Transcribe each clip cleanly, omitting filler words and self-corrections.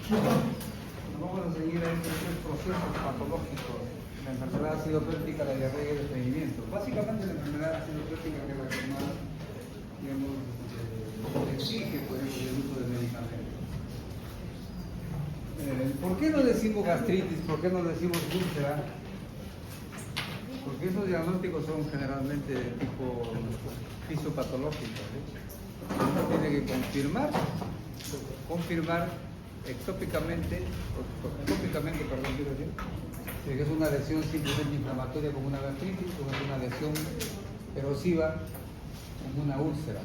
Vamos a seguir a estos tres procesos patológicos. La enfermedad ácido péptica, la diarrea y el estreñimiento. Básicamente la enfermedad ácido péptica que es la que más, digamos, exige por ejemplo, el uso de medicamentos. ¿Por qué no decimos gastritis? ¿Por qué no decimos úlcera? Porque esos diagnósticos son generalmente de tipo fisiopatológico. Uno tiene que confirmar ectópicamente, perdón, quiero decir, que es una lesión simplemente inflamatoria como una gastritis o es una lesión erosiva como una úlcera,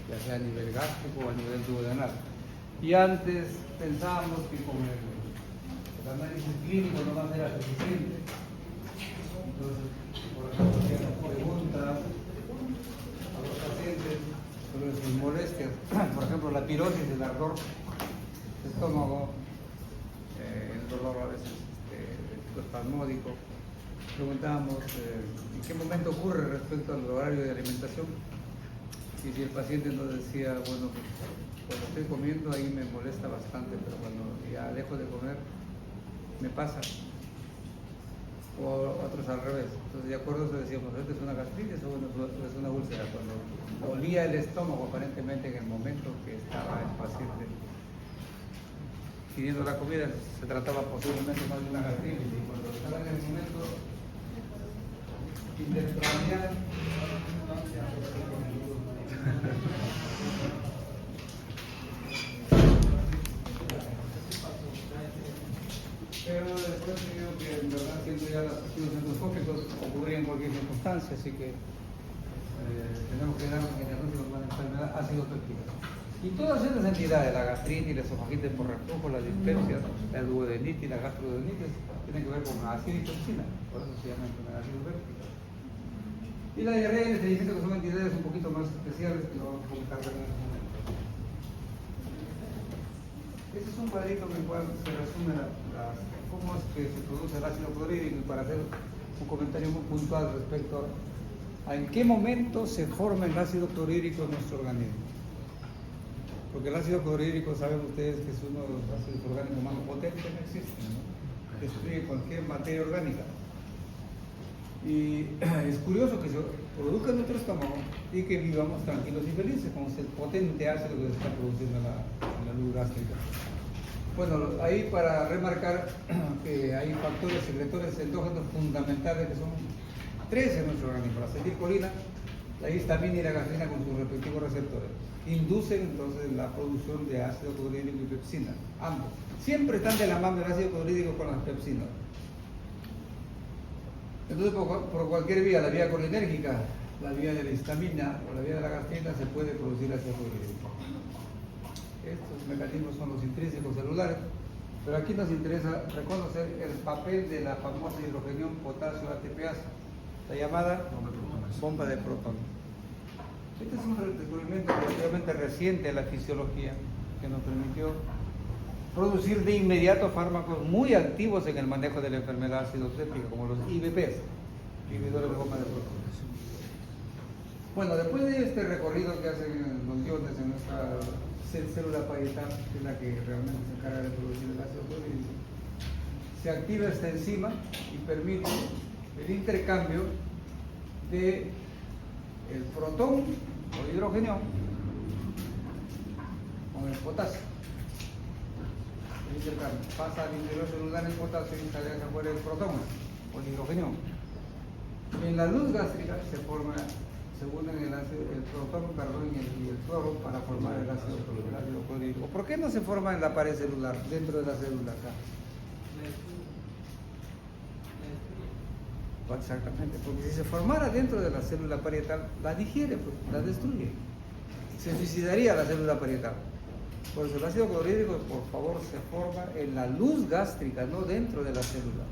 ya sea a nivel gástrico o a nivel duodenal. Y antes pensábamos que con el análisis clínico no va a ser suficiente. Entonces, por ejemplo, hacíamos preguntas a los pacientes sobre sus molestias, por ejemplo, la pirosis, el ardor del estómago, el dolor a veces espasmódico. Preguntábamos en qué momento ocurre respecto al horario de alimentación. Y si el paciente nos decía, bueno, pues, cuando estoy comiendo ahí me molesta bastante, pero cuando ya dejo de comer me pasa. O otros al revés. Entonces, de acuerdo a eso decíamos, ¿esto es una gastritis o es una úlcera? Cuando olía el estómago aparentemente en el momento que estaba el paciente pidiendo la comida, se trataba posiblemente más de una gastritis. Y cuando estaba en el momento interplantear, pero después creo que en verdad siendo ya los estudios endoscópicos ocurrían en cualquier circunstancia, así que tenemos que dar un diagnóstico con la enfermedad ácido péptica. Y todas estas entidades, la gastritis, la esofagitis por reflujo, la dispepsia, la duodenitis, la gastroduodenitis, tienen que ver con ácido y toxina, por eso se llama enfermedad ácido péptica. Y la diarrea y el estreñimiento, que son entidades un poquito más especiales, que lo vamos a comentar en este momento. Este es un cuadrito en el cual se resume cómo es que se produce el ácido clorhídrico y para hacer un comentario muy puntual respecto a en qué momento se forma el ácido clorhídrico en nuestro organismo. Porque el ácido clorhídrico, saben ustedes que es uno de los ácidos orgánicos más potentes que existen, ¿no? Destruye cualquier materia orgánica. Y es curioso que se produzca en nuestro estómago y que vivamos tranquilos y felices con ese potente ácido que se está produciendo en la luz gástrica. Bueno, ahí para remarcar que hay factores secretores endógenos fundamentales que son tres en nuestro organismo: la acetilcolina, la histamina y la gastrina con sus respectivos receptores. Inducen entonces la producción de ácido clorhídrico y pepsina, ambos. Siempre están de la mano el ácido clorhídrico con las pepsinas. Entonces, por cualquier vía, la vía colinérgica, la vía de la histamina o la vía de la gastrina, se puede producir ácido clorhídrico. Estos mecanismos son los intrínsecos celulares, pero aquí nos interesa reconocer el papel de la famosa hidrogenión potasio ATPasa, la llamada bomba de prótono. Este es un descubrimiento relativamente reciente de la fisiología que nos permitió producir de inmediato fármacos muy activos en el manejo de la enfermedad ácido péptica, como los IBPs, inhibidores de bomba de prótono. Bueno, después de este recorrido que hacen los iones en nuestra célula parietal, que es la que realmente se encarga de producir el ácido clorhídrico, se activa esta enzima y permite el intercambio de el protón o hidrógeno con el potasio. El intercambio pasa al interior celular el potasio y sale hacia afuera el protón o el hidrógeno. En la luz gástrica se forma, se unen el protón, y el cloro para formar el ácido clorhídrico. ¿Por qué no se forma en la pared celular, dentro de la célula acá? Exactamente, porque si se formara dentro de la célula parietal, la digiere, pues, la destruye. Se suicidaría la célula parietal. Por eso el ácido clorhídrico, por favor, se forma en la luz gástrica, no dentro de la célula.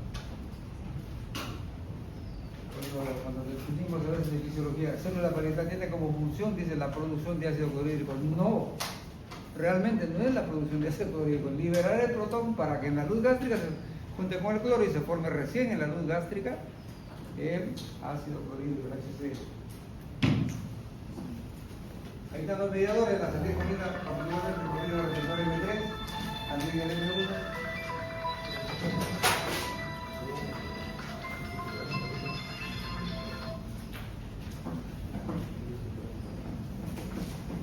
Cuando discutimos a veces de fisiología, célula parietal tiene como función, dice, la producción de ácido clorhídrico. No, realmente no es la producción de ácido clorhídrico, liberar el protón para que en la luz gástrica se junte con el cloro y se forme recién en la luz gástrica el ácido clorhídrico, el HCl. Ahí están los mediadores, la acetilcolina, particularmente el receptor M3, ¿Alguien le pregunta?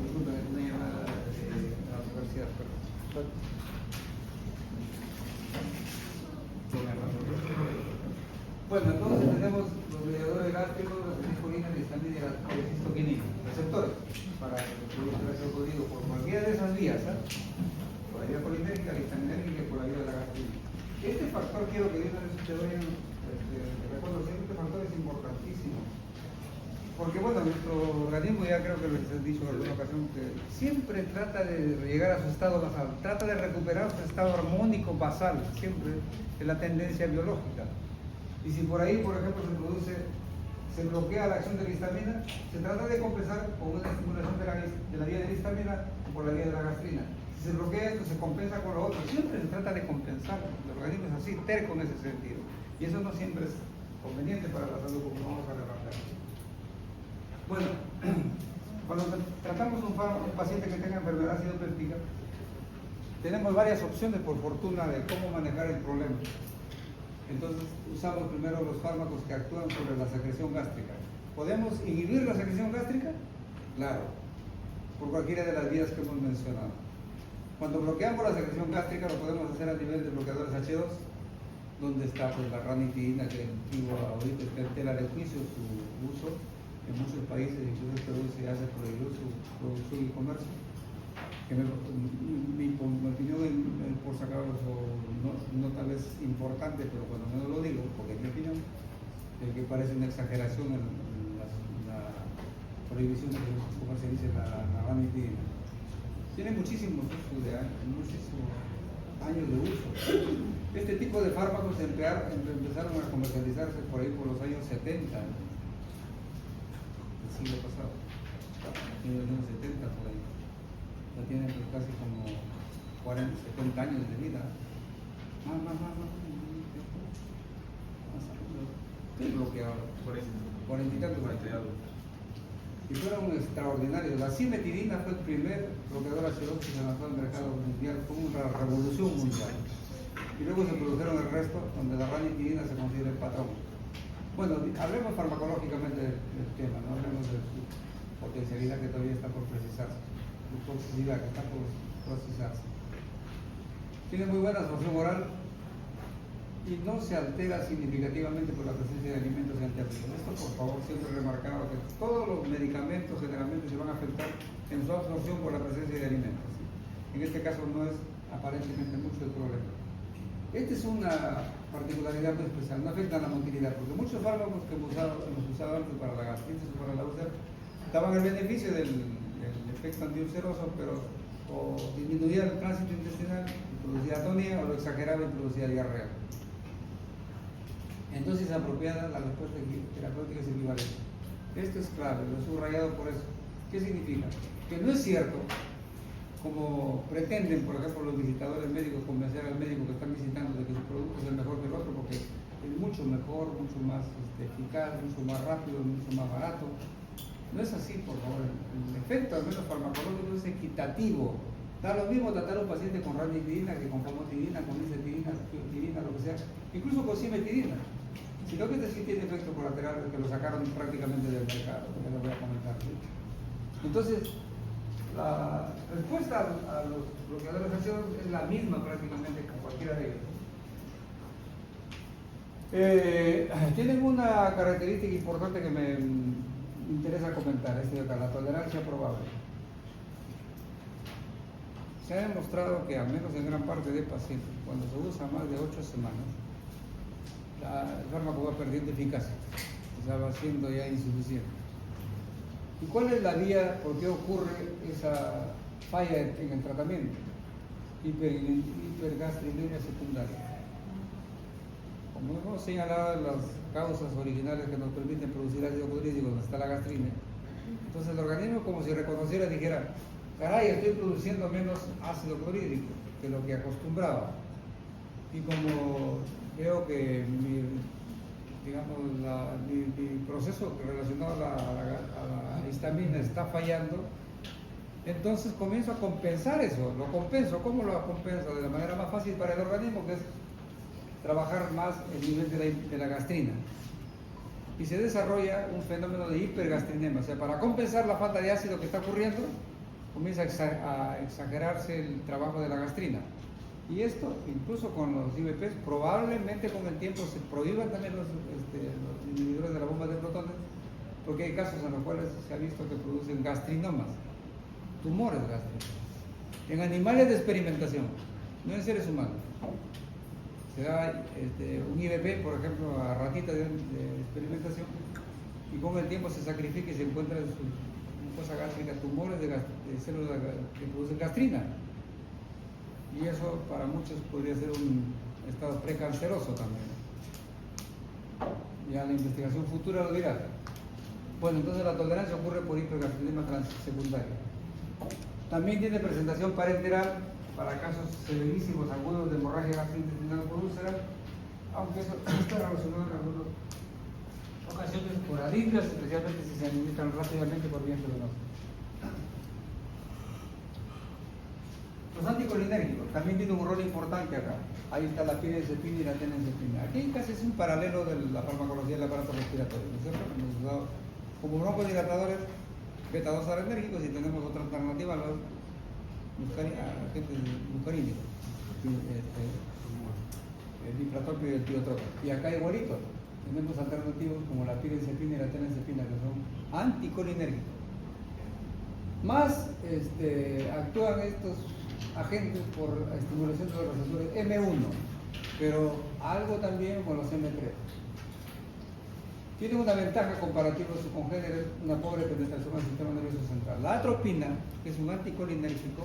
Disculpe, una llamada de la universidad, perdón. Bueno, entonces tenemos los mediadores gástricos, las acetilcolinas, la histamina y la cistoquinina, receptores para producir ácido clorhídrico por cualquiera de esas vías, ¿eh? Por la vía colinérgica, la histaminérgica y por la vía de la gastrina. Este factor quiero que de una vez ustedes vayan recuerdo que este factor es importantísimo. Porque bueno, nuestro organismo, ya creo que les he dicho en alguna ocasión, que siempre trata de llegar a su estado basal, trata de recuperar su estado armónico basal, siempre es la tendencia biológica. Y si por ahí, por ejemplo, se bloquea la acción de la histamina, se trata de compensar con una estimulación de la vía de la histamina o por la vía de la gastrina. Si se bloquea esto, se compensa con lo otro. Siempre se trata de compensar. El organismo es así, terco en ese sentido. Y eso no siempre es conveniente para la salud, como vamos a relatar. Bueno, cuando tratamos un paciente que tenga enfermedad ácido péptica, tenemos varias opciones, por fortuna, de cómo manejar el problema. Entonces, usamos primero los fármacos que actúan sobre la secreción gástrica. ¿Podemos inhibir la secreción gástrica? Claro, por cualquiera de las vías que hemos mencionado. Cuando bloqueamos la secreción gástrica, lo podemos hacer a nivel de bloqueadores H2, donde está pues, la ranitidina, que ahorita está en tela de juicio su uso. En muchos países, incluso en Perú, se hace prohibido su producción y comercio. Que mi opinión, por sacar no tal vez importante, pero cuando menos lo digo, porque es mi opinión, es que parece una exageración en la prohibición de que se comercialice la ranitidina. Tiene muchísimos años de uso. Este tipo de fármacos empezaron a comercializarse por ahí por los años 70. Siglo pasado, en los años 70 por ahí. Ya tienen pues casi como 40, 70 años de vida. ¿Qué bloqueado? 40 y tantos años. Y fueron extraordinarios. La cimetidina fue el primer bloqueador H2 que se lanzó al mercado mundial, fue una revolución mundial. Y luego se produjeron el resto, donde la ranitidina se considera el patrón. Bueno, hablemos farmacológicamente del tema, no hablemos de su potencialidad que todavía está por precisarse, su toxicidad que está por precisarse. Tiene muy buena absorción oral y no se altera significativamente por la presencia de alimentos y antiácidos. Esto, por favor, siempre remarcado que todos los medicamentos generalmente se van a afectar en su absorción por la presencia de alimentos. En este caso no es aparentemente mucho el problema. Esta es una particularidad muy especial, no afecta a la motilidad, porque muchos fármacos que hemos usado antes para la gastritis o para la úlcera daban el beneficio del efecto antiulceroso, pero o disminuía el tránsito intestinal, producía atonía, o lo exageraba y producía diarrea. Entonces, apropiada, la respuesta terapéutica es equivalente. Esto es clave, lo he subrayado por eso. ¿Qué significa? Que no es cierto, como pretenden, por ejemplo, los visitadores médicos, convencer al médico que están visitando de que su producto es el mejor que el otro, porque es mucho mejor, mucho más eficaz, mucho más rápido, mucho más barato. No es así, por favor. El efecto, al menos farmacológico, es equitativo. Da lo mismo tratar a un paciente con ranitidina que con famotidina, con lisotidina, lo que sea, incluso con cimetidina. Sino que este sí tiene efecto colateral, que lo sacaron prácticamente del mercado, que les voy a comentar. ¿Sí? Entonces, la respuesta a los bloqueadores H2 es la misma prácticamente que cualquiera de ellos. Tienen una característica importante que me interesa comentar, es la tolerancia probable. Se ha demostrado que, al menos en gran parte de pacientes, cuando se usa más de 8 semanas, el fármaco va perdiendo eficacia, se va siendo ya insuficiente. ¿Y cuál es la vía por qué ocurre esa falla en el tratamiento? Hipergastremilia secundaria. Como hemos señalado las causas originales que nos permiten producir ácido clorhídrico donde está la gastrina, entonces el organismo como si reconociera y dijera, caray, estoy produciendo menos ácido clorhídrico que lo que acostumbraba. Y como veo que mi proceso relacionado a la histamina está fallando, Entonces comienzo a compensar eso, lo compenso. ¿Cómo lo compenso? De la manera más fácil para el organismo, que es trabajar más el nivel de la gastrina. Y se desarrolla un fenómeno de hipergastrinema. O sea, para compensar la falta de ácido que está ocurriendo, comienza a exagerarse el trabajo de la gastrina. Y esto, incluso con los IVPs, probablemente con el tiempo se prohíban también los inhibidores de la bomba de protones, porque hay casos en los cuales se ha visto que producen gastrinomas, tumores gástricos, en animales de experimentación, no en seres humanos. Se da un IVP, por ejemplo, a ratitas de experimentación, y con el tiempo se sacrifica y se encuentra en su mucosa gástrica tumores de células que producen gastrina. Y eso para muchos podría ser un estado precanceroso también. Ya la investigación futura lo dirá. Bueno, entonces la tolerancia ocurre por hipergastrinema secundario. También tiene presentación parenteral para casos severísimos agudos de hemorragia gastrointestinal por úlcera, aunque eso está relacionado en algunas ocasiones por arritmias, especialmente si se administran rápidamente por vía intravenosa. Los anticolinérgicos también tienen un rol importante acá. Ahí está la pirencepina y la tenenzepina. Aquí casi es un paralelo de la farmacología del aparato respiratorio, ¿no es cierto? Hemos usado como broncodilatadores beta-2 adrenérgicos y tenemos otra alternativa a los agentes muscarínicos, el diplatropio y el tiotropo. Y acá igualito, tenemos alternativos como la pirencepina y la tenenzepina, que son anticolinérgicos. Más actúan estos agentes por estimulación de los receptores M1, pero algo también con los M3. Tiene una ventaja comparativa a su congénere, una pobre penetración al sistema nervioso central. La atropina, que es un anticolinérgico,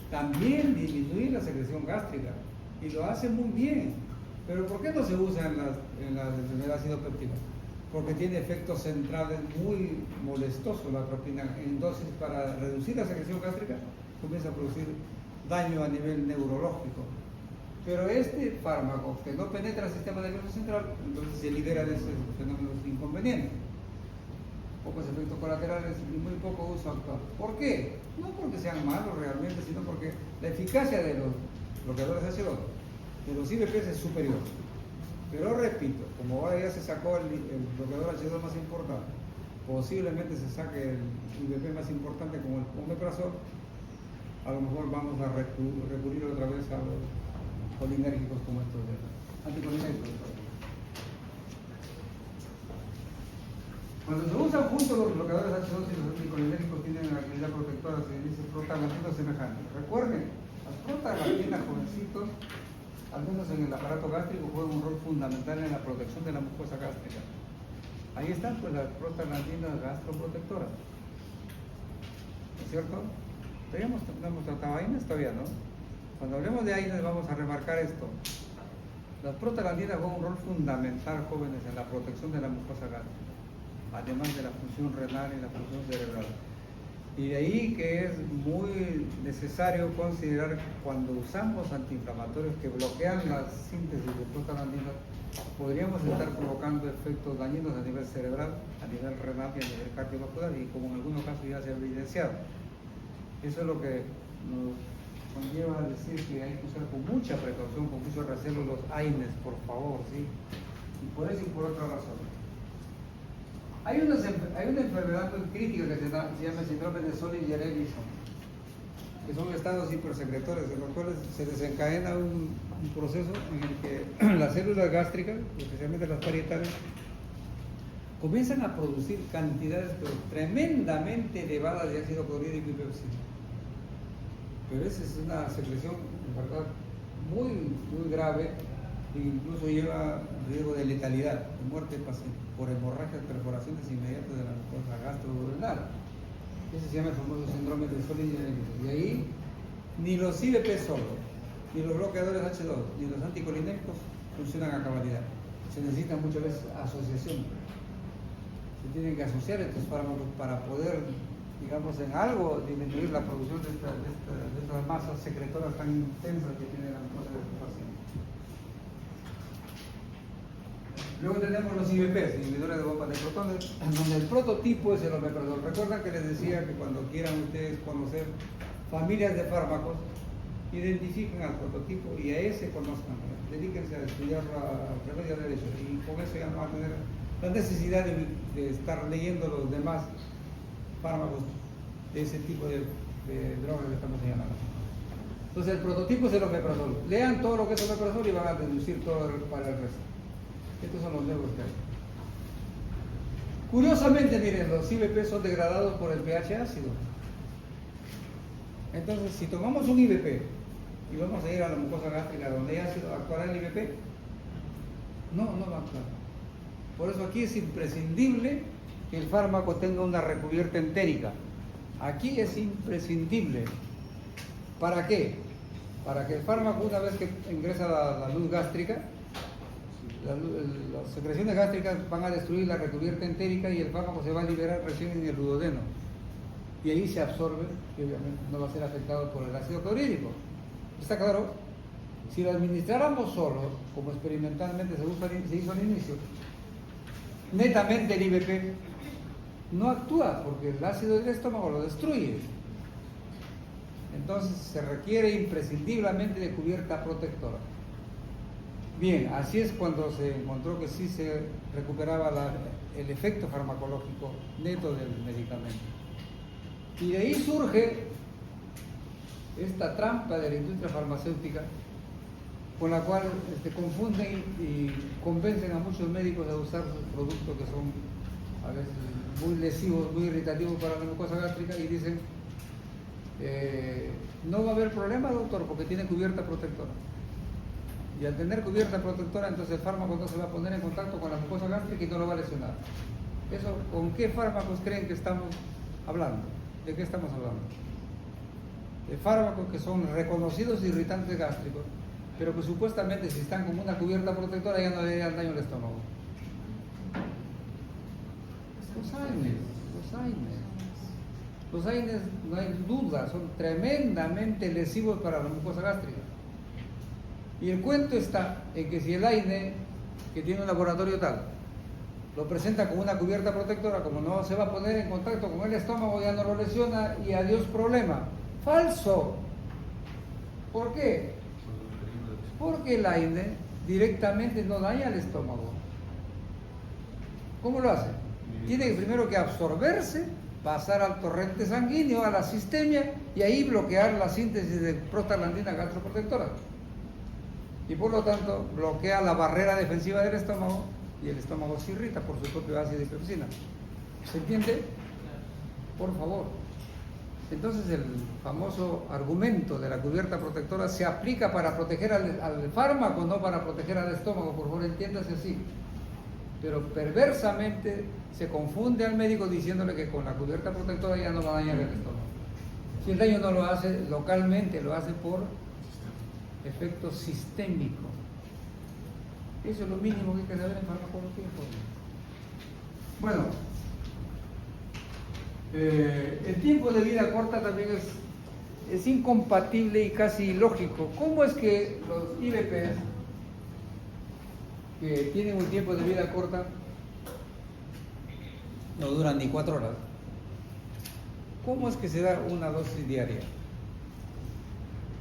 también disminuye la secreción gástrica y lo hace muy bien. Pero ¿por qué no se usa en la enfermedad ácido péptica? Porque tiene efectos centrales muy molestosos la atropina. En dosis para reducir la secreción gástrica comienza a producir daño a nivel neurológico. Pero este fármaco que no penetra el sistema nervioso central, entonces se libera de esos fenómenos inconvenientes. Pocos efectos colaterales y muy poco uso actual. ¿Por qué? No porque sean malos realmente, sino porque la eficacia de los bloqueadores H2, de los IVPs es superior. Pero repito, como ahora ya se sacó el bloqueador H2 más importante, posiblemente se saque el IVP más importante como el omeprazol, a lo mejor vamos a recurrir otra vez a los colinérgicos como estos de anticolinérgicos. Cuando se usan juntos los bloqueadores H2 y los anticolinérgicos tienen una actividad protectora, se dice prostaglandinos semejantes. Recuerden, las prostaglandinas, jovencitos, al menos en el aparato gástrico, juegan un rol fundamental en la protección de la mucosa gástrica. Ahí están pues las prostaglandinas gastroprotectoras, ¿no es cierto? Todavía no hemos tratado AINES, todavía no. Cuando hablemos de AINES vamos a remarcar esto. Las prostaglandinas juegan un rol fundamental, jóvenes, en la protección de la mucosa gástrica, además de la función renal y la función cerebral. Y de ahí que es muy necesario considerar que cuando usamos antiinflamatorios que bloquean la síntesis de prostaglandinas, podríamos estar provocando efectos dañinos a nivel cerebral, a nivel renal y a nivel cardiovascular, y como en algunos casos ya se ha evidenciado. Eso es lo que nos conlleva a decir que hay que usar con mucha precaución, con mucho recelo los AINES, por favor, ¿sí? Y por eso y por otra razón. Hay una enfermedad muy crítica que se llama síndrome de Solinger-Ellison, que son estados hipersecretores, en los cuales se desencadena un proceso en el que las células gástricas, especialmente las parietales, comienzan a producir cantidades tremendamente elevadas de ácido clorhídrico y pepsina. Pero esa es una secreción, en verdad, muy, muy grave e incluso lleva riesgo de letalidad, de muerte del paciente, por hemorragias, perforaciones inmediatas de la mucosa gastroduodenal. Ese se llama el famoso síndrome de Solinger-Ellison. Y ahí, ni los IVP solo, ni los bloqueadores H2, ni los anticolinérgicos funcionan a cabalidad. Se necesita muchas veces asociación. Se tienen que asociar estos fármacos para poder, digamos, en algo disminuir la producción de estas masas secretoras tan intensas que tiene la mucosa de los pacientes. Luego tenemos los IBPs, inhibidores de bombas de protones, donde el prototipo es el omeprazol. Recuerdan que les decía que cuando quieran ustedes conocer familias de fármacos, identifiquen al prototipo y a ese conozcan. Dedíquense a estudiar la remedio derecho y con eso ya no van a tener la necesidad de estar leyendo los demás fármacos de ese tipo de drogas que estamos señalando. Entonces el prototipo es el omeprazol. Lean todo lo que es omeprazol y van a deducir todo para el resto. Estos son los nuevos que hay. Curiosamente, miren, los IBP son degradados por el pH ácido. Entonces, si tomamos un IBP y vamos a ir a la mucosa gástrica donde hay ácido, ¿actuará el IBP? No, no va a actuar. Por eso aquí es imprescindible que el fármaco tenga una recubierta entérica. Aquí es imprescindible. ¿Para qué? Para que el fármaco, una vez que ingresa la luz gástrica, las secreciones gástricas van a destruir la recubierta entérica y el fármaco se va a liberar recién en el duodeno. Y ahí se absorbe y obviamente no va a ser afectado por el ácido clorhídrico. ¿Está claro? Si lo administráramos solos, como experimentalmente se hizo al inicio, netamente el IBP no actúa porque el ácido del estómago lo destruye. Entonces se requiere imprescindiblemente de cubierta protectora. Bien, así es cuando se encontró que sí se recuperaba el efecto farmacológico neto del medicamento. Y de ahí surge esta trampa de la industria farmacéutica con la cual confunden y convencen a muchos médicos de usar sus productos que son a veces muy lesivos, muy irritativos para la mucosa gástrica y dicen no va a haber problema, doctor, porque tiene cubierta protectora. Y al tener cubierta protectora, entonces el fármaco no se va a poner en contacto con la mucosa gástrica y no lo va a lesionar. Eso, ¿con qué fármacos creen que estamos hablando? ¿De qué estamos hablando? De fármacos que son reconocidos irritantes gástricos, pero que supuestamente si están con una cubierta protectora ya no le dan daño al estómago. Los AINES, no hay duda, son tremendamente lesivos para la mucosa gástrica. Y el cuento está en que si el AINE, que tiene un laboratorio tal, lo presenta con una cubierta protectora, como no se va a poner en contacto con el estómago, ya no lo lesiona y adiós problema. ¡Falso! ¿Por qué? Porque el AINE directamente no daña al estómago. ¿Cómo lo hace? Tiene primero que absorberse, pasar al torrente sanguíneo, a la sistemia y ahí bloquear la síntesis de prostaglandina gastroprotectora. Y por lo tanto bloquea la barrera defensiva del estómago y el estómago se irrita por su propio ácido y pepsina. ¿Se entiende? Por favor. Entonces el famoso argumento de la cubierta protectora se aplica para proteger al fármaco, no para proteger al estómago, por favor entiéndase así. Pero perversamente se confunde al médico diciéndole que con la cubierta protectora ya no va a dañar el estómago. Si el daño no lo hace localmente, lo hace por efecto sistémico. Eso es lo mínimo que hay que saber en farmacología. Bueno, el tiempo de vida corta también es incompatible y casi ilógico. ¿Cómo es que los IBPs que tienen un tiempo de vida corta no duran ni 4 horas? ¿Cómo es que se da una dosis diaria?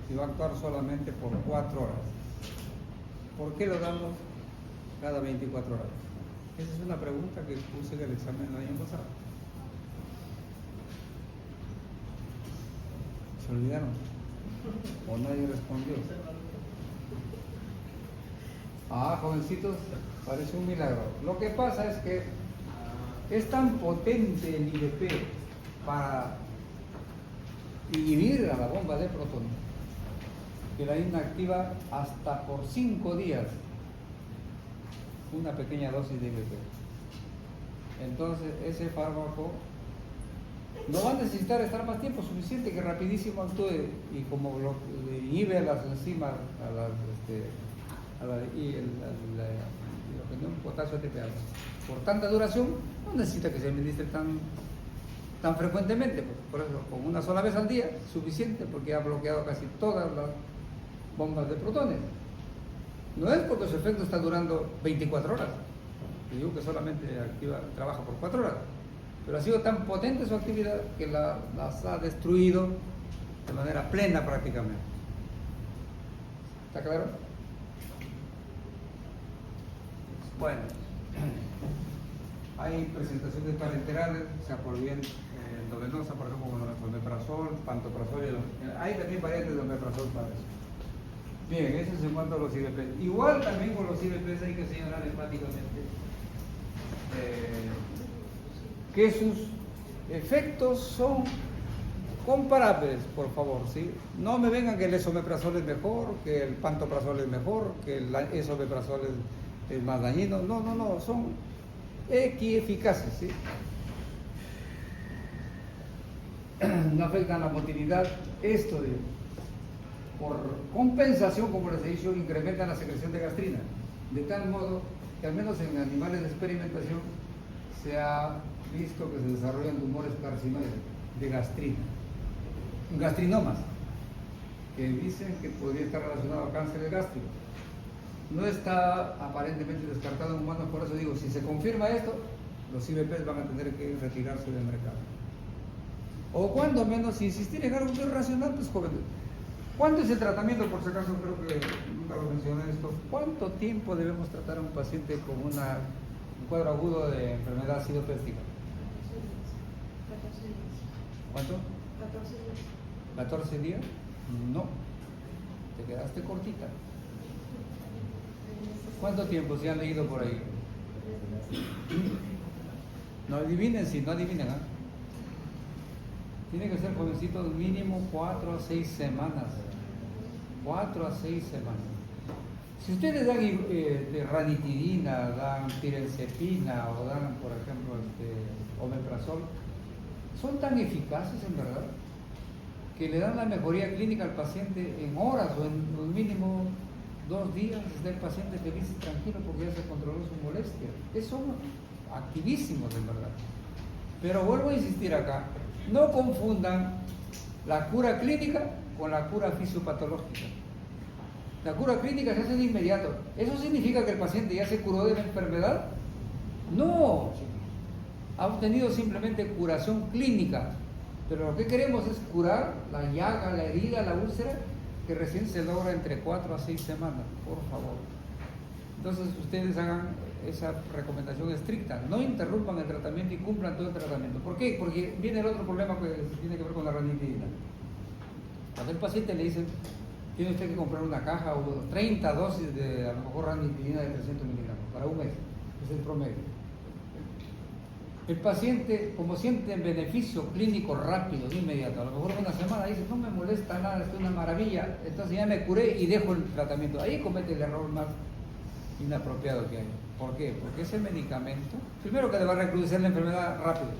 Si va a actuar solamente por 4 horas. ¿Por qué lo damos cada 24 horas? Esa es una pregunta que puse en el examen el año pasado. ¿Se olvidaron? ¿O nadie respondió? Ah, jovencitos, parece un milagro. Lo que pasa es que es tan potente el IBP para inhibir a la bomba de protones que la inactiva hasta por 5 días una pequeña dosis de IBP. Entonces ese fármaco no va a necesitar estar más tiempo, suficiente que rapidísimo actúe y como lo inhibe a las enzimas, potasio ATPase. Por tanta duración no necesita que se administre tan frecuentemente, por eso con una sola vez al día suficiente porque ha bloqueado casi todas las bombas de protones. No es porque su efecto está durando 24 horas, Te digo que solamente trabaja por 4 horas, pero ha sido tan potente su actividad que las ha destruido de manera plena prácticamente. ¿Está claro? Bueno, hay presentaciones parenterales, sea por bien endovenosa, por ejemplo, como el omeprazol, pantoprazol, hay también variantes de omeprazol para eso. Bien, eso es en cuanto a los IVP. Igual también con los IVP hay que señalar enfáticamente que sus efectos son comparables, por favor, ¿sí? No me vengan que el esomeprazol es mejor, que el pantoprazol es mejor, que el esomeprazol es más dañino. No, son equieficaces, ¿sí? No afectan la motilidad. Esto por compensación, como les he dicho, incrementan la secreción de gastrina, de tal modo que al menos en animales de experimentación se ha visto que se desarrollan tumores carcinoides de gastrina, gastrinomas, que dicen que podría estar relacionado a cáncer gástrico. No está aparentemente descartado en humanos, por eso digo, si se confirma esto, los IVPs van a tener que retirarse del mercado. O cuando menos, insistir en algo que es racional, pues jóvenes. ¿Cuánto es el tratamiento? Por si acaso, creo que nunca lo mencioné esto. ¿Cuánto tiempo debemos tratar a un paciente con un cuadro agudo de enfermedad acidopéstica? 14 días. ¿Cuánto? 14 días. ¿14 días? No. Te quedaste cortita. ¿Cuánto tiempo se han leído por ahí? No adivinen, si no adivinen, ¿eh? Tiene que ser jovencitos mínimo 4 a 6 semanas. 4 a 6 semanas. Si ustedes dan ranitidina, dan pirenzepina o dan, por ejemplo, omeprazol, son tan eficaces en verdad que le dan la mejoría clínica al paciente en horas o en mínimo 2 días. Está el paciente feliz y tranquilo porque ya se controló su molestia. Son activísimos en verdad. Pero vuelvo a insistir acá, no confundan la cura clínica con la cura fisiopatológica. La cura clínica se hace de inmediato. ¿Eso significa que el paciente ya se curó de la enfermedad? No, ha obtenido simplemente curación clínica. Pero lo que queremos es curar la llaga, la herida, la úlcera, que recién se logra entre 4 a 6 semanas, por favor. Entonces ustedes hagan esa recomendación estricta, no interrumpan el tratamiento y cumplan todo el tratamiento. ¿Por qué? Porque viene el otro problema que tiene que ver con la ranitidina. Cuando el paciente le dicen, tiene usted que comprar una caja o 30 dosis de a lo mejor ranitidina de 300 miligramos para un mes, es el promedio. El paciente, como siente el beneficio clínico rápido, de inmediato, a lo mejor una semana dice, no me molesta nada, esto es una maravilla, entonces ya me curé y dejo el tratamiento. Ahí comete el error más inapropiado que hay. ¿Por qué? Porque ese medicamento, primero que le va a recrudecer la enfermedad rápido,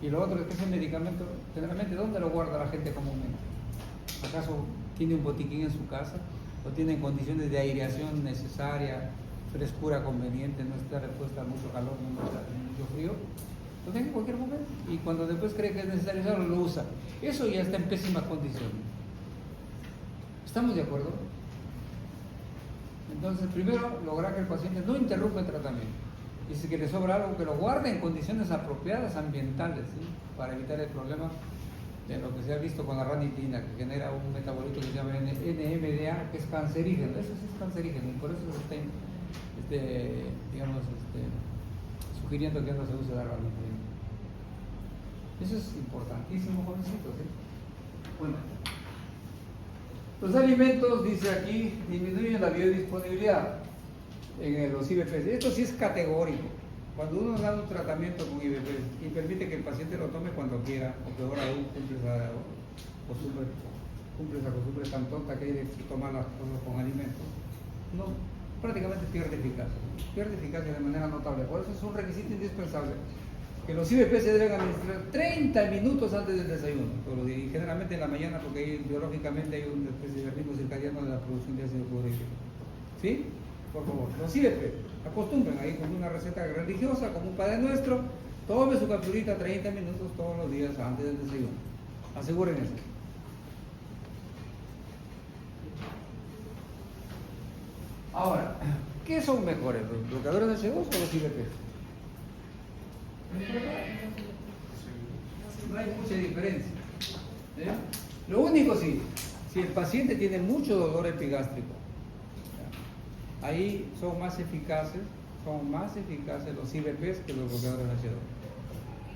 y lo otro es que ese medicamento, generalmente, ¿dónde lo guarda la gente comúnmente? ¿Acaso tiene un botiquín en su casa? ¿O tiene en condiciones de aireación necesaria, frescura conveniente, no está expuesta a mucho calor, no está mucho frío? Lo tiene en cualquier momento, y cuando después cree que es necesario usarlo, lo usa. Eso ya está en pésimas condiciones. ¿Estamos de acuerdo? Entonces, primero, lograr que el paciente no interrumpa el tratamiento. Y si que le sobra algo, que lo guarde en condiciones apropiadas ambientales, ¿sí? Para evitar el problema de lo que se ha visto con la ranitidina, que genera un metabolito que se llama NMDA, que es cancerígeno. Eso sí es cancerígeno, y por eso se está sugiriendo que no se use la ranitidina. Eso es importantísimo, jovencitos, ¿sí? Bueno. Los alimentos, dice aquí, disminuyen la biodisponibilidad en los IVPs. Esto sí es categórico. Cuando uno da un tratamiento con IVPs y permite que el paciente lo tome cuando quiera, o peor aún, cumple esa costumbre tan tonta que hay de tomar las cosas con alimentos, no, prácticamente pierde eficacia de manera notable. Por eso es un requisito indispensable que los IVP se deben administrar 30 minutos antes del desayuno, y generalmente en la mañana, porque biológicamente hay una especie de ritmo circadiano de la producción de ácido clorhídrico. ¿Sí? Por favor, los IVP acostumbren ahí con una receta religiosa, como un Padre Nuestro, tome su capsulita 30 minutos todos los días antes del desayuno. Aseguren eso. Ahora, ¿Qué son mejores, los bloqueadores H2 o los IVP? No hay mucha diferencia. ¿Eh? Lo único sí, si el paciente tiene mucho dolor epigástrico, ahí son más eficaces los IVPs que los bloqueadores H2.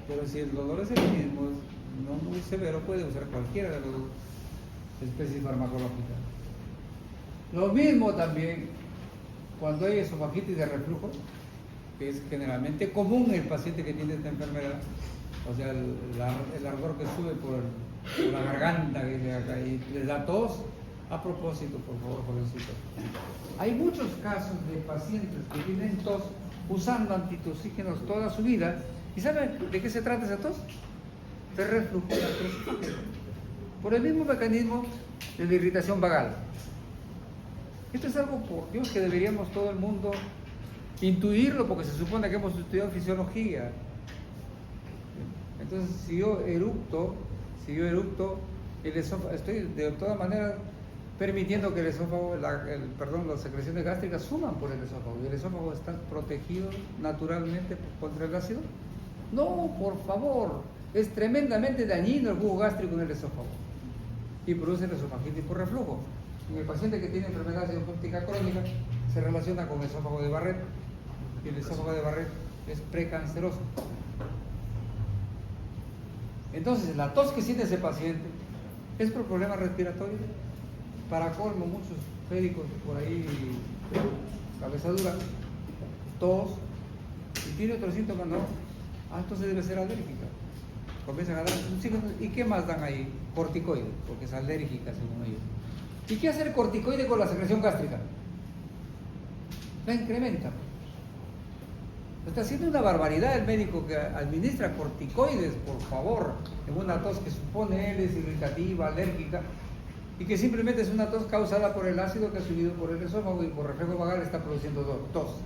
Pero si el dolor es el mismo, no muy severo, puede usar cualquiera de las especies farmacológicas. Lo mismo también cuando hay esofagitis de reflujo, que es generalmente común en el paciente que tiene esta enfermedad, o sea, el ardor que sube por la garganta que llega acá y les da tos. A propósito, por favor, jovencito, hay muchos casos de pacientes que tienen tos usando antitosígenos toda su vida. ¿Y saben de qué se trata esa tos? De reflujo gastroesofágico, por el mismo mecanismo de la irritación vagal. Esto es algo, por Dios, que deberíamos todo el mundo intuirlo, porque se supone que hemos estudiado fisiología. Entonces, si yo eructo, el esófago, estoy de todas maneras permitiendo que el esófago, las secreciones gástricas suman por el esófago, y el esófago está protegido naturalmente contra el ácido. No, por favor, es tremendamente dañino el jugo gástrico en el esófago y produce la esofagitis por reflujo. En el paciente que tiene enfermedad péptica crónica se relaciona con el esófago de Barrett, y el esófago de Barrett es precanceroso. Entonces, la tos que siente ese paciente es por problemas respiratorios. Para colmo, muchos médicos por ahí, cabeza dura, tos, y tiene otros síntomas, no. Entonces debe ser alérgica. Comienzan a dar oxígeno, ¿y qué más dan ahí? Corticoides, porque es alérgica según ellos. ¿Y qué hace el corticoide con la secreción gástrica? La incrementa. Está haciendo una barbaridad el médico que administra corticoides, por favor, en una tos que supone él es irritativa, alérgica, y que simplemente es una tos causada por el ácido que ha subido por el esófago y por reflejo vagal está produciendo tos.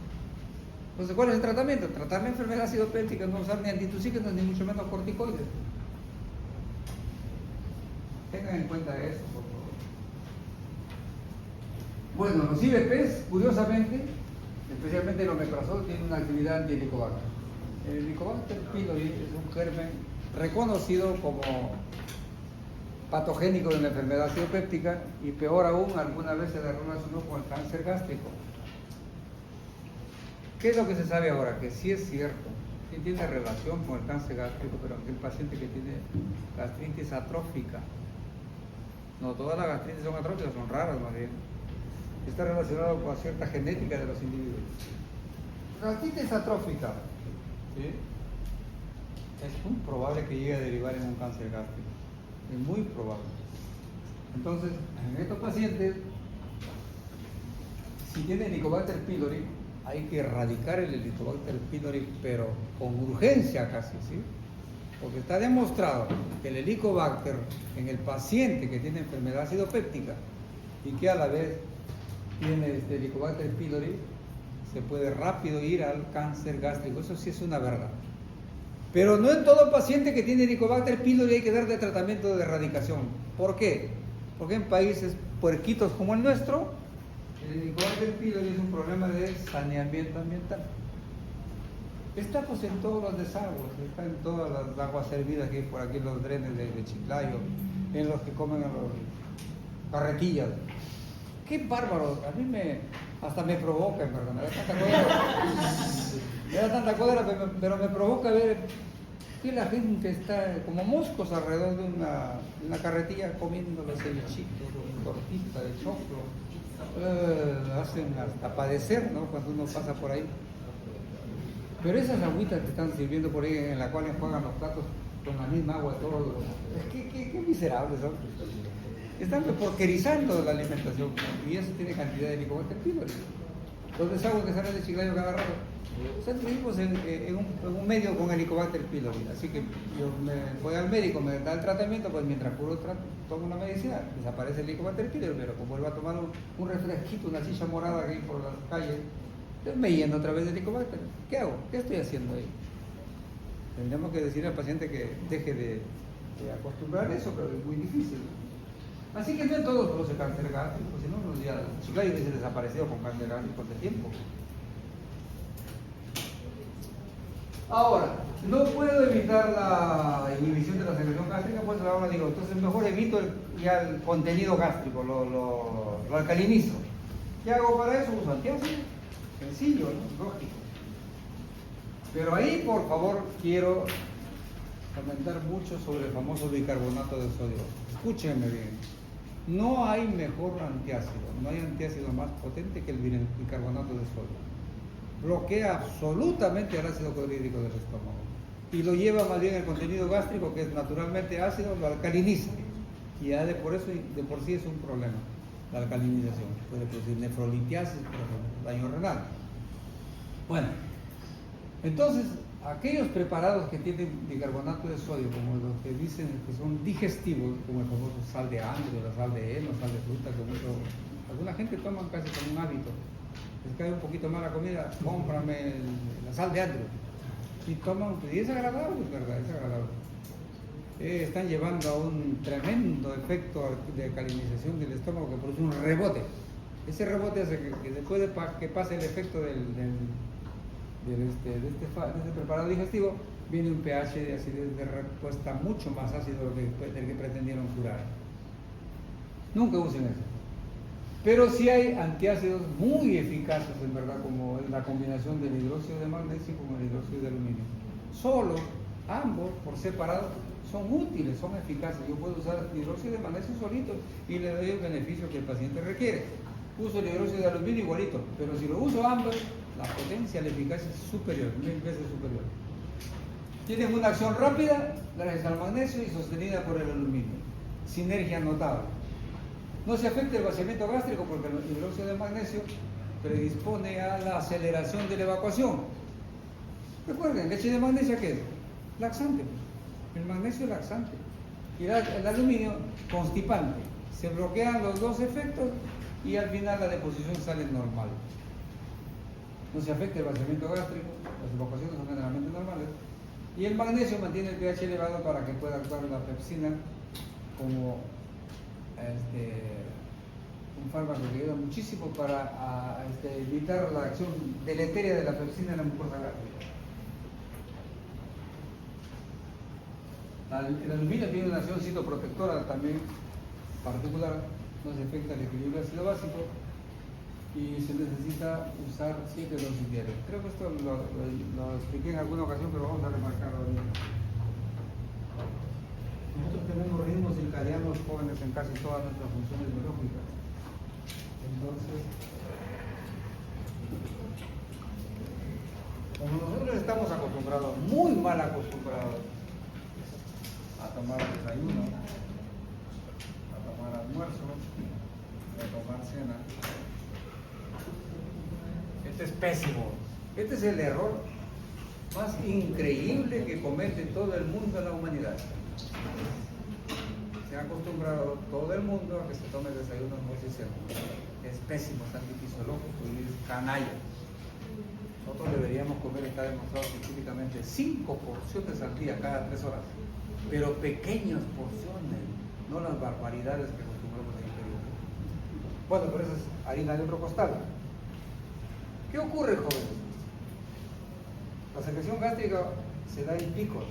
Entonces, ¿cuál es el tratamiento? Tratar la enfermedad acidopéptica, no usar ni antitosígenos ni mucho menos corticoides. Tengan en cuenta eso, por favor. Bueno, los IVPs, curiosamente, especialmente el omeprazol, tiene una actividad anti-helicobacter. El Helicobacter pylori es un germen reconocido como patogénico de la enfermedad acidopéptica, y peor aún, alguna vez se le relacionó con el cáncer gástrico. ¿Qué es lo que se sabe ahora? Que sí es cierto, sí tiene relación con el cáncer gástrico, pero aquel paciente que tiene gastritis atrófica, no todas las gastritis son atróficas, son raras más bien, está relacionado con cierta genética de los individuos. Gastritis atrófica, ¿sí? Es muy probable que llegue a derivar en un cáncer gástrico, es muy probable. Entonces, en estos pacientes, si tienen Helicobacter pylori, hay que erradicar el Helicobacter pylori, pero con urgencia casi, ¿sí? Porque está demostrado que el Helicobacter en el paciente que tiene enfermedad acidopéptica y que a la vez tiene Helicobacter pylori, se puede rápido ir al cáncer gástrico. Eso sí es una verdad. Pero no en todo paciente que tiene Helicobacter pylori hay que darle tratamiento de erradicación. ¿Por qué? Porque en países puerquitos como el nuestro, el Helicobacter pylori es un problema de saneamiento ambiental. Está pues en todos los desagües, está en todas las aguas servidas que hay por aquí, los drenes de Chiclayo, en los que comen a los carretillas. ¡Qué bárbaro! A mí hasta me provoca, en verdad, me da tanta cólera, pero me provoca ver que la gente está como moscos alrededor de una carretilla comiendo los cevichitos, tortita de choclo. Hacen hasta padecer, ¿no? Cuando uno pasa por ahí. Pero esas agüitas que están sirviendo por ahí, en la cual enjuagan los platos con la misma agua de todos los... ¿Qué miserables son? Están porquerizando la alimentación, y eso tiene cantidad de Helicobacter pylori. Los desagües que salen de Chiclayo cada rato. Nosotros vivimos en un medio con Helicobacter pylori, así que yo voy al médico, me da el tratamiento, pues mientras tomo una medicina, desaparece el Helicobacter pylori, pero como vuelvo a tomar un refresquito, una chicha morada que hay por las calles, me lleno otra vez de Helicobacter. ¿Qué hago? ¿Qué estoy haciendo ahí? Tendríamos que decirle al paciente que deje de acostumbrar eso, pero es muy difícil. Así que no en todos produce cáncer gástrico, sino unos días, Chiclayo hubiese desaparecido con cáncer gástrico hace tiempo. Ahora, no puedo evitar la inhibición de la secreción gástrica, pues ahora digo, entonces mejor evito ya el contenido gástrico, lo alcalinizo. ¿Qué hago para eso? Uso antiácido, sencillo, ¿no? Lógico. Pero ahí, por favor, quiero comentar mucho sobre el famoso bicarbonato de sodio. Escúchenme bien. No hay mejor antiácido, no hay antiácido más potente que el bicarbonato de sodio. Bloquea absolutamente el ácido clorhídrico del estómago y lo lleva más bien el contenido gástrico, que es naturalmente ácido, lo alcaliniza, y ya de por sí es un problema la alcalinización. Puede producir nefrolitiasis, por ejemplo, daño renal. Bueno, entonces aquellos preparados que tienen bicarbonato de sodio, como los que dicen que son digestivos, como el famoso sal de angre, la sal de heno, sal de fruta, que alguna gente toma casi como un hábito. Les cae un poquito más la comida, cómprame la sal de agrio. Y toman, y es agradable, es verdad, es agradable. Están llevando a un tremendo efecto de alcalinización del estómago que produce un rebote. Ese rebote hace que después de que pase el efecto de este preparado digestivo, viene un pH de acidez de respuesta mucho más ácido del que pretendieron curar. Nunca usen eso. Pero sí hay antiácidos muy eficaces, en verdad, como la combinación del hidróxido de magnesio con el hidróxido de aluminio. Solo, ambos, por separado, son útiles, son eficaces. Yo puedo usar hidróxido de magnesio solito y le doy el beneficio que el paciente requiere. Uso el hidróxido de aluminio igualito, pero si lo uso ambos, la potencia, la eficacia es superior, 1000 veces superior. Tienen una acción rápida gracias al magnesio y sostenida por el aluminio. Sinergia notable. No se afecta el vaciamiento gástrico porque el hidróxido de magnesio predispone a la aceleración de la evacuación. Recuerden, leche de magnesio, ¿qué es? Laxante. El magnesio es laxante. Y el aluminio, constipante. Se bloquean los dos efectos y al final la deposición sale normal. No se afecta el vaciamiento gástrico, las evacuaciones son generalmente normales. Y el magnesio mantiene el pH elevado para que pueda actuar la pepsina como un fármaco que ayuda muchísimo para evitar la acción deletérea de la pepsina en la mucosa gástrica. El aluminio tiene una acción citoprotectora también particular, no se afecta el equilibrio ácido básico y se necesita usar 7 dosis diarias. Creo que esto lo expliqué en alguna ocasión, pero vamos a remarcarlo ahorita. Nosotros tenemos ritmos circadianos jóvenes en casi todas nuestras funciones biológicas. Entonces, como nosotros estamos acostumbrados, muy mal acostumbrados, a tomar desayuno, a tomar almuerzo, a tomar cena, este es pésimo. Este es el error más increíble que comete todo el mundo en la humanidad. Se ha acostumbrado todo el mundo a que se tome desayuno, almuerzo y cena. Es pésimo, es antifisiológico y es canalla. Nosotros deberíamos comer, está demostrado científicamente, 5 porciones al día, cada 3 horas. Pero pequeñas porciones, no las barbaridades que acostumbramos a ingerir. Bueno, pero esa es harina de otro costal. ¿Qué ocurre, jóvenes? La secreción gástrica se da en picos.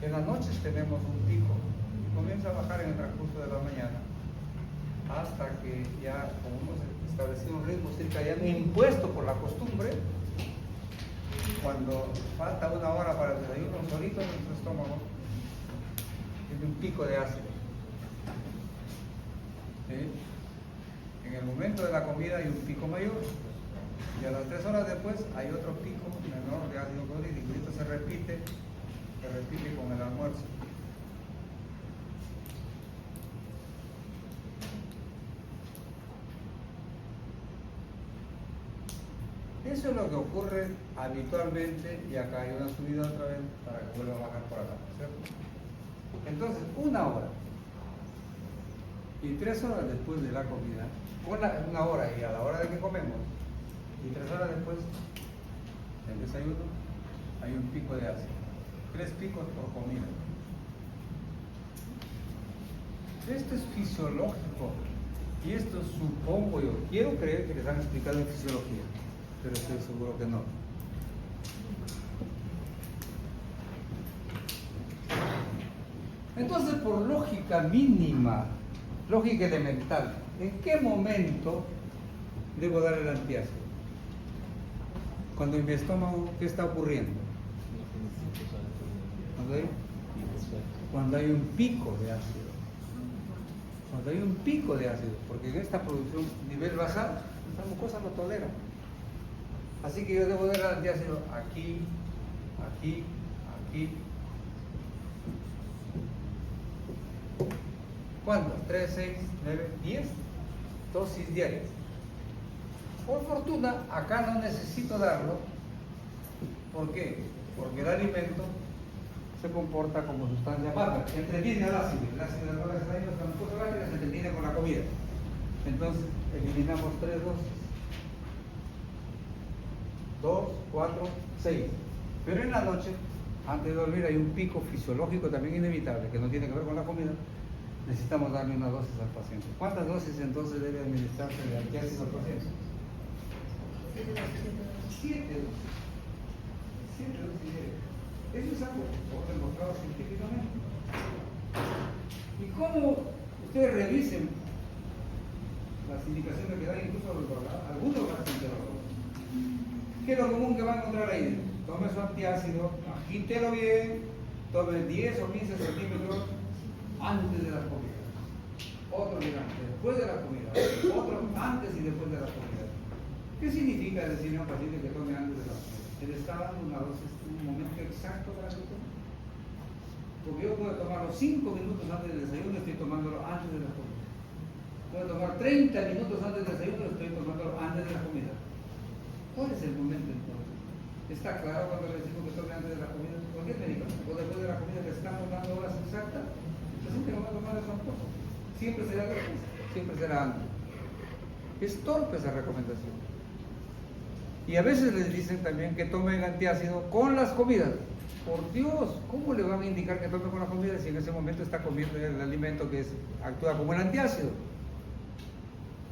En las noches tenemos un pico y comienza a bajar en el transcurso de la mañana hasta que ya, como hemos establecido un ritmo circadiano impuesto por la costumbre, cuando falta 1 hora para el desayuno, solito en nuestro estómago tiene un pico de ácido. ¿Sí? En el momento de la comida hay un pico mayor y a las 3 horas después hay otro pico menor de ácido clorhídrico y esto se repite con el almuerzo. Eso es lo que ocurre habitualmente y acá hay una subida otra vez para que vuelva a bajar por acá, ¿cierto? Entonces, 1 hora y 3 horas después de la comida, 1 hora y a la hora de que comemos y 3 horas después del desayuno hay un pico de ácido. 3 picos por comida. Esto es fisiológico. Y esto supongo yo, quiero creer que les han explicado en fisiología, pero estoy seguro que no. Entonces, por lógica mínima, lógica elemental, ¿en qué momento debo dar el antiácido? Cuando en mi estómago, ¿qué está ocurriendo? Cuando hay un pico de ácido. Cuando hay un pico de ácido, porque en esta producción nivel basal, esta mucosa no tolera. Así que yo debo dar el antiácido aquí, aquí, aquí. ¿Cuántas? 3, 6, 9, 10 dosis diarias. Por fortuna, acá no necesito darlo. ¿Por qué? Porque el alimento se comporta como sustancia aparte, se entretiene al ácido. El ácido de la extraída con la mucosa gástrica se entretiene con la comida. Entonces, eliminamos 3 dosis. 2, 4, 6. Pero en la noche, antes de dormir, hay un pico fisiológico también inevitable, que no tiene que ver con la comida. Necesitamos darle una dosis al paciente. ¿Cuántas dosis entonces debe administrarse de antiácido al paciente? 7 dosis. 7 dosis diarias. Eso es algo demostrado científicamente. Y como ustedes revisen las indicaciones que dan incluso algunos gastroenterólogos, ¿qué es lo común que va a encontrar ahí? Tome su antiácido, agítelo bien, tome 10 o 15 centímetros antes de la comida. Otro dirán, después de la comida. Otro antes y después de la comida. ¿Qué significa decirle a un paciente que tome antes de la comida? Se le está dando una dosis, un momento exacto para que tome. Porque yo puedo tomarlo 5 minutos antes del desayuno, estoy tomándolo antes de la comida. Puedo tomar 30 minutos antes del desayuno, estoy tomándolo antes de la comida. ¿Cuál es el momento entonces? ¿Está claro cuando le decimos que tome antes de la comida? Cualquier medicamento, o después de la comida que estamos dando horas exactas, es que no va a tomar eso tampoco. Siempre será después, siempre será antes. Es torpe esa recomendación. Y a veces les dicen también que tomen antiácido con las comidas. Por Dios, ¿cómo le van a indicar que tome con las comidas si en ese momento está comiendo el alimento que actúa como el antiácido?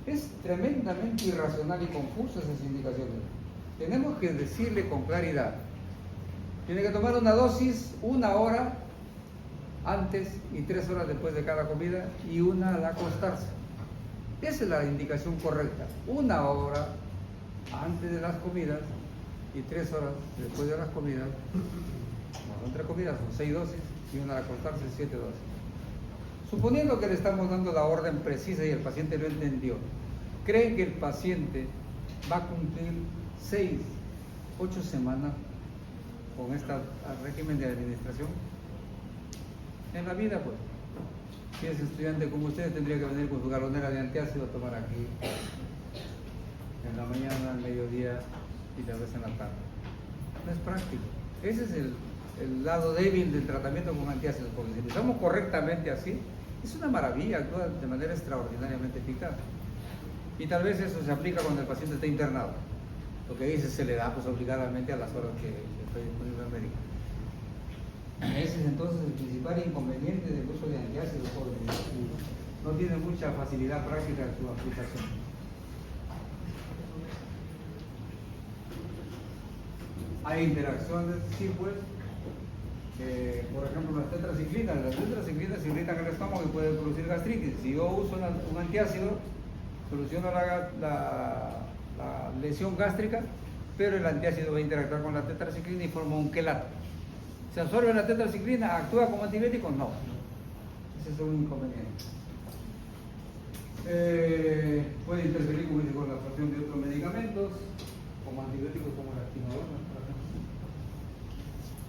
Es tremendamente irracional y confuso esas indicaciones. Tenemos que decirle con claridad. Tiene que tomar una dosis 1 hora antes y 3 horas después de cada comida y una al acostarse. Esa es la indicación correcta. 1 hora antes de las comidas y 3 horas después de las comidas. No son 3 comidas, son 6 dosis y una al acostarse 7 dosis. Suponiendo que le estamos dando la orden precisa y el paciente lo entendió, ¿creen que el paciente va a cumplir 6, 8 semanas con este régimen de administración? En la vida, pues. Si es estudiante como ustedes, tendría que venir con su galonera de antiácido a tomar aquí en la mañana, al mediodía y tal vez en la tarde. No es práctico. Ese es el lado débil del tratamiento con antiácidos, porque si lo usamos correctamente así, es una maravilla, actúa de manera extraordinariamente eficaz. Y tal vez eso se aplica cuando el paciente está internado. Lo que dice se le da pues obligadamente a las horas que está disponible el médico. Ese es entonces el principal inconveniente del uso de antiácidos, porque no tiene mucha facilidad práctica en su aplicación. Hay interacciones, sí, pues, por ejemplo, las tetraciclinas irritan el estómago y pueden producir gastritis. Si yo uso un antiácido, soluciono la lesión gástrica, pero el antiácido va a interactuar con la tetraciclina y forma un quelato. ¿Se absorbe la tetraciclina? ¿Actúa como antibiótico? No. Ese es un inconveniente. Puede interferir con la absorción de otros medicamentos, como antibióticos, como la actimadona, por ejemplo.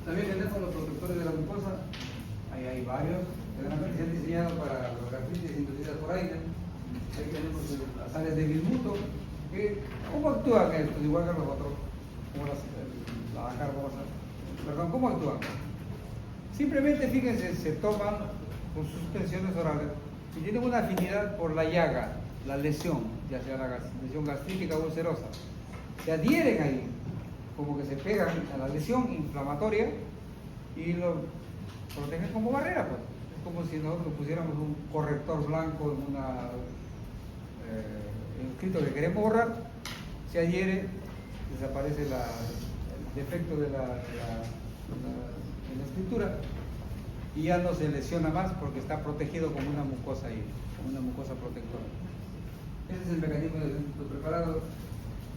También tenemos los protectores de la mucosa. Ahí hay varios. Generalmente se han diseñado para los gastritis inducidas por aire. Ahí tenemos las sales de bismuto. ¿Cómo actúan estos? Igual que los otros, como la carbosa. Perdón, ¿cómo actúan? Simplemente, fíjense, se toman con suspensiones orales y tienen una afinidad por la llaga, la lesión, ya sea la lesión gastrítica o ulcerosa. Se adhieren ahí, como que se pegan a la lesión inflamatoria y lo protegen como barrera, pues. Es como si nosotros pusiéramos un corrector blanco en un escrito que queremos borrar, se adhiere, desaparece el defecto de la escritura y ya no se lesiona más porque está protegido como una mucosa ahí, como una mucosa protectora. Ese es el mecanismo del escrito preparado.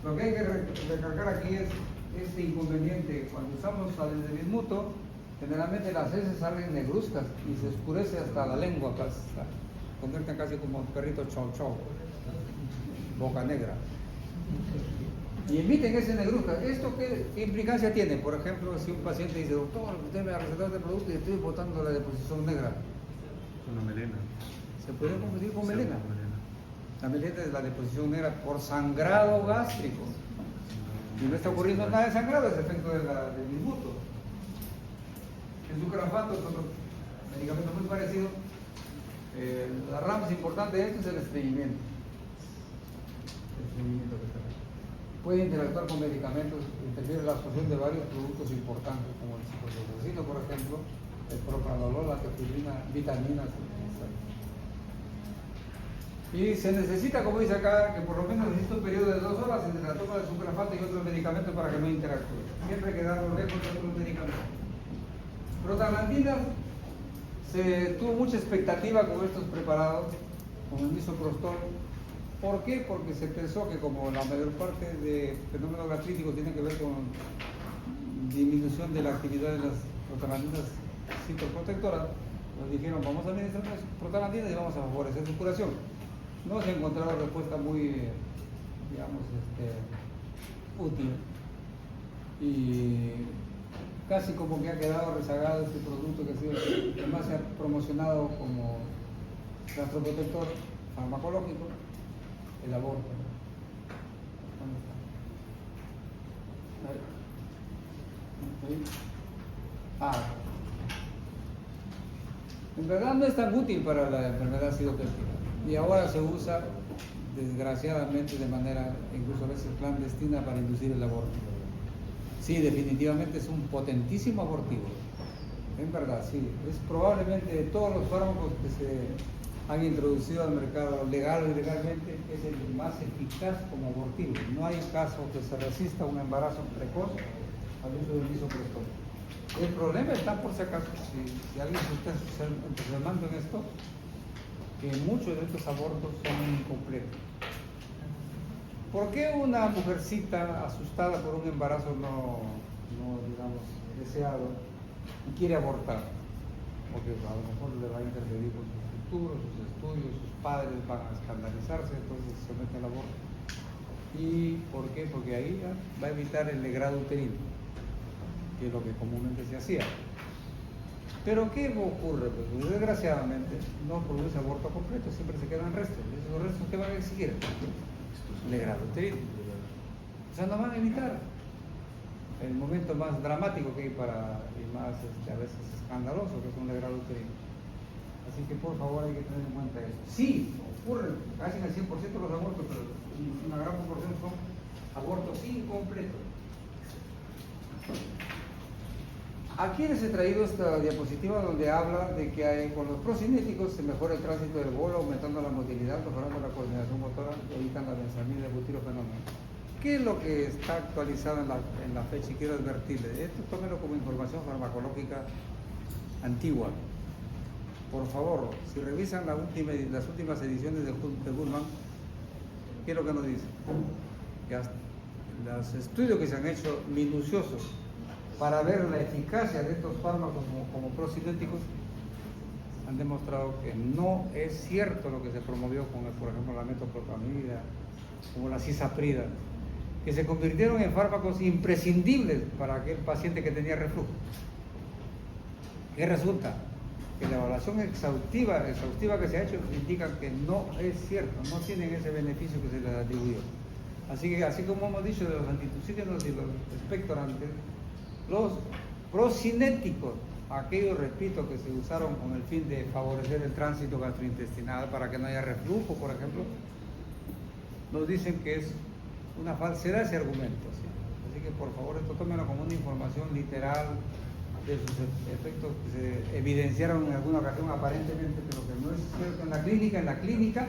Lo que hay que recalcar aquí es este inconveniente. Cuando usamos al bismuto, generalmente las heces salen negruzcas y se oscurece hasta la lengua, se convierten casi como un perrito chau chau, boca negra. Y emiten ese negruzca. ¿Esto qué implicancia tiene? Por ejemplo, si un paciente dice, doctor, usted me ha recetado este producto y estoy botando la deposición negra. Una melena. ¿Se puede confundir con melena? La melena es la deposición negra por sangrado gástrico. Y no está ocurriendo nada de sangrado, es efecto del bismuto. El sucralfato es otro medicamento muy parecido. La rama importante de esto es el estreñimiento. El estreñimiento que está ahí. Puede interactuar con medicamentos, interfiere en la absorción de varios productos importantes, como el ciprofloxacino, por ejemplo, el propranolol, la tefilina, vitaminas, etc. Y se necesita, como dice acá, que por lo menos necesita un periodo de 2 horas entre la toma de sucralfato y otros medicamentos para que no interactúen. Siempre hay que darlo lejos de otros medicamentos. Prostaglandinas, se tuvo mucha expectativa con estos preparados, con el misoprostol. ¿Por qué? Porque se pensó que como la mayor parte de fenómenos gastríticos tiene que ver con disminución de la actividad de las prostaglandinas citoprotectoras, nos dijeron vamos a administrar prostaglandinas y vamos a favorecer su curación. No se ha encontrado respuesta muy, digamos, útil y casi como que ha quedado rezagado este producto que ha sido el que más se ha promocionado como gastroprotector farmacológico, el aborto. ¿Dónde está? Ahí. En verdad no es tan útil para la enfermedad citopéptica y ahora se usa desgraciadamente de manera incluso a veces clandestina para inducir el aborto. Sí, definitivamente es un potentísimo abortivo. En verdad, sí. Es probablemente de todos los fármacos que se han introducido al mercado legal o ilegalmente, es el más eficaz como abortivo. No hay caso que se resista a un embarazo precoz al uso del misoprostol. El problema está, por si acaso, si alguien se está entusiasmando en esto, que muchos de estos abortos son incompletos. ¿Por qué una mujercita asustada por un embarazo no digamos, deseado y quiere abortar? Porque a lo mejor le va a interferir con su futuro, sus estudios, sus padres van a escandalizarse, entonces se somete al aborto. ¿Y por qué? Porque ahí va a evitar el legrado uterino, que es lo que comúnmente se hacía. Pero ¿qué ocurre? Pues desgraciadamente no produce aborto completo, siempre se quedan restos. ¿Y esos restos qué van a exigir? Legrado uterino. O sea, no van a evitar el momento más dramático que hay y más a veces escandaloso, que es un legrado uterino. Así que por favor hay que tener en cuenta eso. Sí, ocurre casi en el 100% de los abortos, pero una gran proporción son abortos incompletos. Aquí les he traído esta diapositiva donde habla de que con los procinéticos se mejora el tránsito del bolo, aumentando la motilidad, mejorando la coordinación motora, evitan la benzamida de butirofenómeno. ¿Qué es lo que está actualizado en la fecha y quiero advertirles? Esto tómelo como información farmacológica antigua. Por favor, si revisan las últimas ediciones de Goodman, ¿qué es lo que nos dice? Que los estudios que se han hecho minuciosos para ver la eficacia de estos fármacos como procinéticos han demostrado que no es cierto lo que se promovió con, por ejemplo, la metoclopramida, como la cisaprida, que se convirtieron en fármacos imprescindibles para aquel paciente que tenía reflujo. ¿Qué resulta? Que la evaluación exhaustiva que se ha hecho indica que no es cierto, no tienen ese beneficio que se les atribuyó. Así que, así como hemos dicho de los antitussígenos y los expectorantes, los procinéticos, aquellos, repito, que se usaron con el fin de favorecer el tránsito gastrointestinal para que no haya reflujo, por ejemplo, nos dicen que es una falsedad ese argumento. ¿Sí? Así que por favor esto tómenlo como una información literal, de sus efectos que se evidenciaron en alguna ocasión aparentemente, pero que no es cierto en la clínica,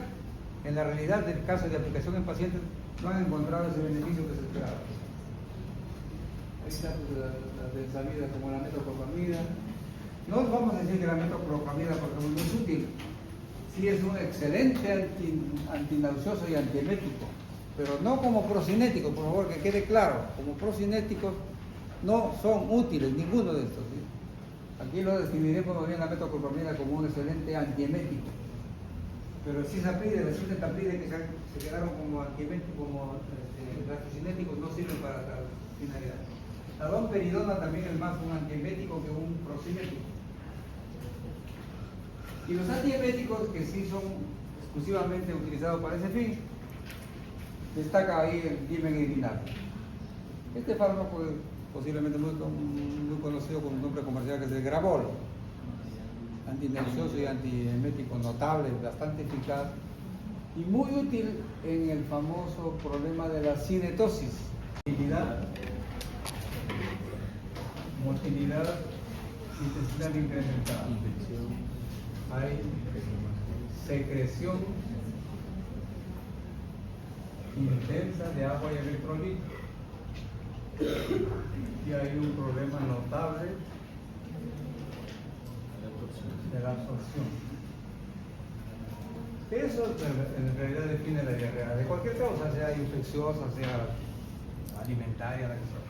en la realidad del caso de aplicación en pacientes, no han encontrado ese beneficio que se esperaba. Hay casos de la benzamida como la metoclopramida. No vamos a decir que la metoclopramida, por ejemplo, no es útil. Sí es un excelente antinauseoso y antiemético, pero no como procinético, por favor, que quede claro. Como procinéticos no son útiles, ninguno de estos. ¿Sí? Aquí lo describiremos bien la metoclopramida como un excelente antiemético. Pero el cisapride, el cisapride que se quedaron como antieméticos, como procinéticos, no sirven para tal finalidad. La domperidona también es más un antiemético que un procinético. Y los antieméticos que sí son exclusivamente utilizados para ese fin, destaca ahí el dimeridinal. Este fármaco es posiblemente muy conocido con un nombre comercial que es el Gravol. Antinauseoso y antiemético notable, bastante eficaz y muy útil en el famoso problema de la cinetosis. Motilidad intestinal incrementada. Hay secreción intensa de agua y electrolitos. Y hay un problema notable de la absorción. Eso en realidad define la diarrea, de cualquier causa, sea infecciosa, sea alimentaria, la que sea.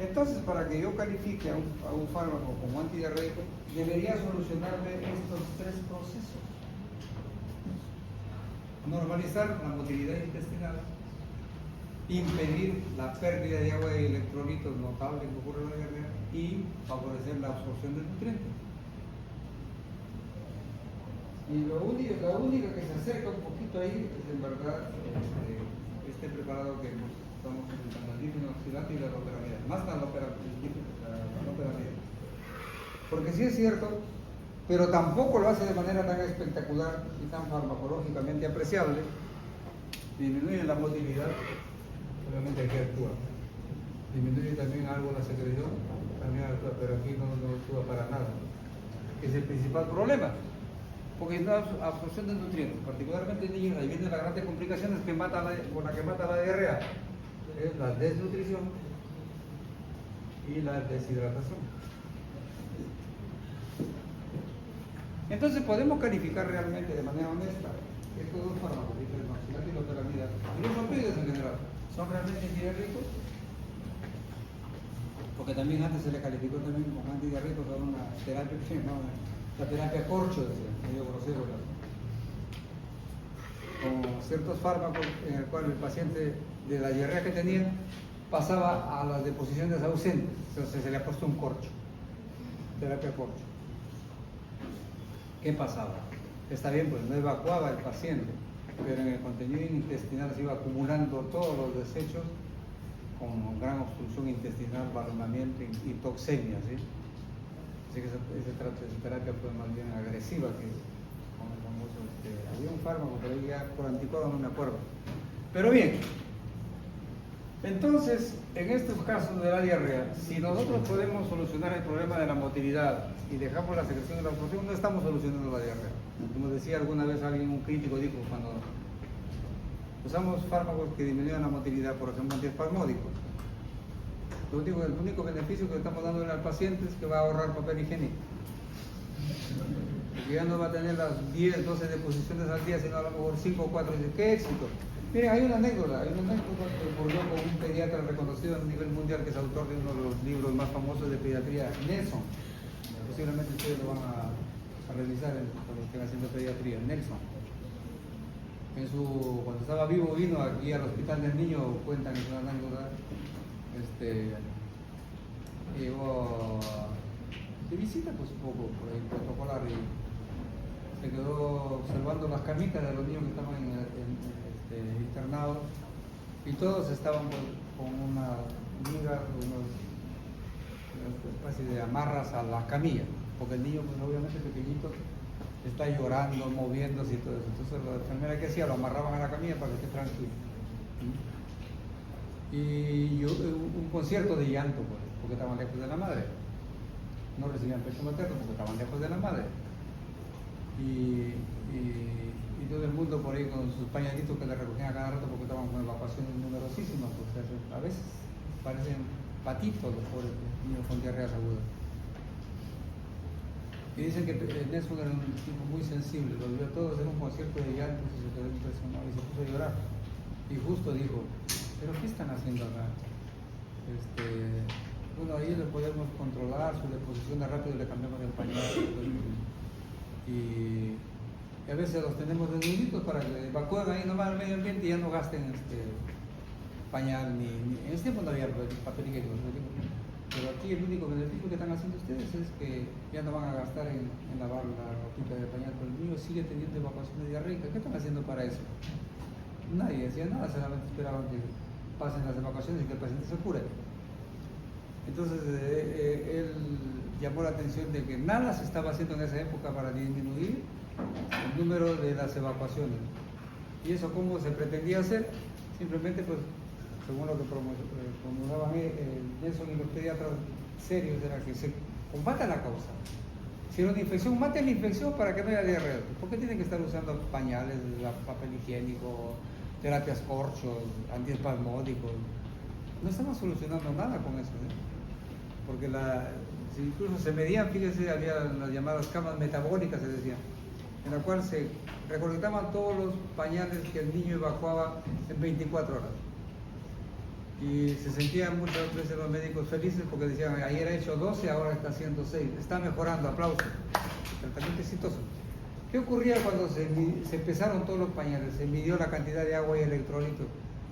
Entonces, para que yo califique a un fármaco como antidiarreico, debería solucionarme estos tres procesos. Normalizar la motilidad intestinal, impedir la pérdida de agua y electrolitos notable que ocurre en la diarrea y favorecer la absorción del nutriente. Y la única que se acerca un poquito ahí es en verdad este preparado que estamos utilizando, el difenoxidante y la loperamida, más la loperamida. Porque sí es cierto, pero tampoco lo hace de manera tan espectacular y tan farmacológicamente apreciable. Disminuye la motilidad, obviamente aquí actúa. Disminuye también algo la secreción, también actúa, pero aquí no actúa para nada. Es el principal problema. Porque es la absorción de nutrientes, particularmente en niños, ahí vienen las grandes complicaciones con la que mata la diarrea, es la desnutrición y la deshidratación. Entonces podemos calificar realmente de manera honesta estos dos fármacos, el difenoxidante y la loperamida, y los opioides en general, ¿son realmente antidiarreicos? Porque también antes se le calificó también como antidiarreicos a una terapia, ¿no? La terapia corcho, decía, medio grosero, con ciertos fármacos en el cual el paciente de la diarrea que tenía pasaba a las deposiciones ausentes, entonces se le ha puesto un corcho, terapia corcho. ¿Qué pasaba? Está bien, pues no evacuaba el paciente, pero en el contenido intestinal se iba acumulando todos los desechos con gran obstrucción intestinal, balonamiento y toxemia, ¿sí? Así que esa terapia fue más bien agresiva, que con el famoso, había un fármaco, pero ya por anticuado no me acuerdo. Pero bien, entonces, en estos casos de la diarrea, si nosotros podemos solucionar el problema de la motilidad y dejamos la secreción de la absorción, no estamos solucionando la diarrea. Como decía alguna vez alguien, un crítico dijo, cuando usamos fármacos que disminuyen la motilidad, por ejemplo antiespasmódicos, el único beneficio que le estamos dando al paciente es que va a ahorrar papel higiénico. Porque ya no va a tener las 10, 12 deposiciones al día, sino a lo mejor 5 o 4. Dice, ¡qué éxito! Miren, hay una anécdota que ocurrió con un pediatra reconocido a nivel mundial, que es autor de uno de los libros más famosos de pediatría, Nelson. Posiblemente ustedes lo van a revisar con los que van haciendo pediatría, Nelson. Cuando estaba vivo vino aquí al Hospital del Niño, cuentan, es una anécdota, llegó de visita pues un poco por el protocolar y se quedó observando las camitas de los niños que estaban internados y todos estaban con una liga, una especie de amarras a la camilla, porque el niño pues obviamente pequeñito está llorando, moviéndose y todo eso. Entonces la enfermera que hacía, lo amarraban a la camilla para que esté tranquilo. Y un concierto de llanto, pues, porque estaban lejos de la madre. no recibían pecho materno porque estaban lejos de la madre. Y todo el mundo por ahí con sus pañalitos que le recogían a cada rato porque estaban con evacuaciones numerosísimas, porque a veces parecen patitos los pobres niños con diarreas agudas. Y dicen que Nelson era un tipo muy sensible, lo vio a todos en un concierto de llantos y se quedó impresionado y se puso a llorar. Y justo dijo, ¿pero qué están haciendo acá? Bueno, ahí le podemos controlar su deposición de rápido, le cambiamos el pañal. Y a veces los tenemos desnuditos para que evacúen ahí nomás al medio ambiente y ya no gasten pañal, en este tiempo no había papel higiénico, pero aquí el único beneficio que están haciendo ustedes es que ya no van a gastar en lavar la ropita de pañal, pero el niño sigue teniendo evacuaciones diarreicas. ¿Qué están haciendo para eso? Nadie decía nada, solamente esperaban que pasen las evacuaciones y que el paciente se cure. Entonces él llamó la atención de que nada se estaba haciendo en esa época para disminuir el número de las evacuaciones. ¿Y eso cómo se pretendía hacer? Simplemente, pues, según lo que promulgaban Nelson y los pediatras serios, era que se combata la causa. Si era una infección, mate la infección para que no haya diarrea. ¿Por qué tienen que estar usando pañales, papel higiénico, terapias corchos, antiespasmódicos? No estamos solucionando nada con eso, porque incluso se medían, fíjese, había las llamadas camas metabólicas, se decía, en la cual se recolectaban todos los pañales que el niño evacuaba en 24 horas. Y se sentían muchas veces los médicos felices porque decían, ayer ha hecho 12, ahora está haciendo 6, está mejorando, aplausos, tratamiento exitoso. ¿Qué ocurría cuando se pesaron todos los pañales? Se midió la cantidad de agua y electrolitos,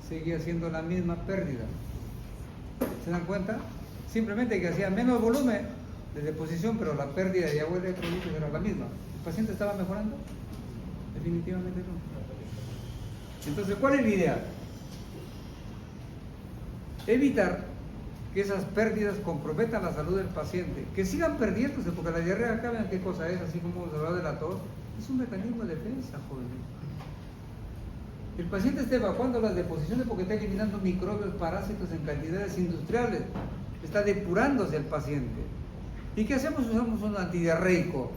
seguía siendo la misma pérdida. ¿Se dan cuenta? Simplemente que hacía menos volumen de deposición, pero la pérdida de agua y electrolitos era la misma. ¿El paciente estaba mejorando? Definitivamente no. Entonces, ¿cuál es la idea? Evitar que esas pérdidas comprometan la salud del paciente, que sigan perdiéndose, porque la diarrea, acá vean qué cosa es, así como hemos hablado de la tos, es un mecanismo de defensa, jóvenes. El paciente está evacuando las deposiciones porque está eliminando microbios, parásitos en cantidades industriales, está depurándose el paciente. ¿Y qué hacemos? Usamos un antidiarreico.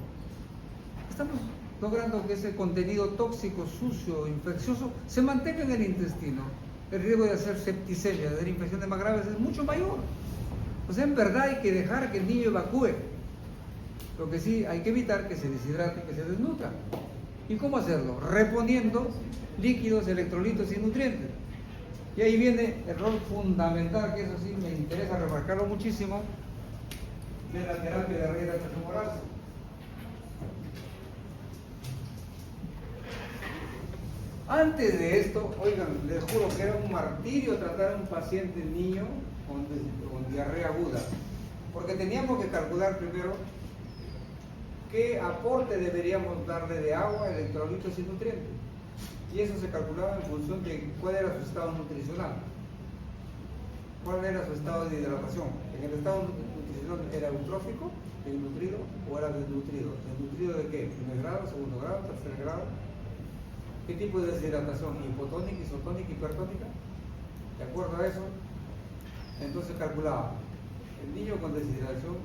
Estamos logrando que ese contenido tóxico, sucio, infeccioso, se mantenga en el intestino. El riesgo de hacer septicemia, de hacer infecciones más graves es mucho mayor. O sea, en verdad hay que dejar que el niño evacúe. Lo que sí hay que evitar que se deshidrate, que se desnutra. ¿Y cómo hacerlo? Reponiendo líquidos, electrolitos y nutrientes. Y ahí viene el rol fundamental, que eso sí me interesa remarcarlo muchísimo, de la terapia de rehidratación oral. Antes de esto, oigan, les juro que era un martirio tratar a un paciente niño con diarrea aguda, porque teníamos que calcular primero qué aporte deberíamos darle de agua, electrolitos y nutrientes. Y eso se calculaba en función de cuál era su estado nutricional, cuál era su estado de hidratación. En el estado nutricional era eutrófico, desnutrido, o era desnutrido. ¿Desnutrido de qué? ¿Primer grado, segundo grado, tercer grado? ¿Qué tipo de deshidratación? ¿Hipotónica, isotónica, hipertónica? De acuerdo a eso, entonces calculaba el niño con deshidratación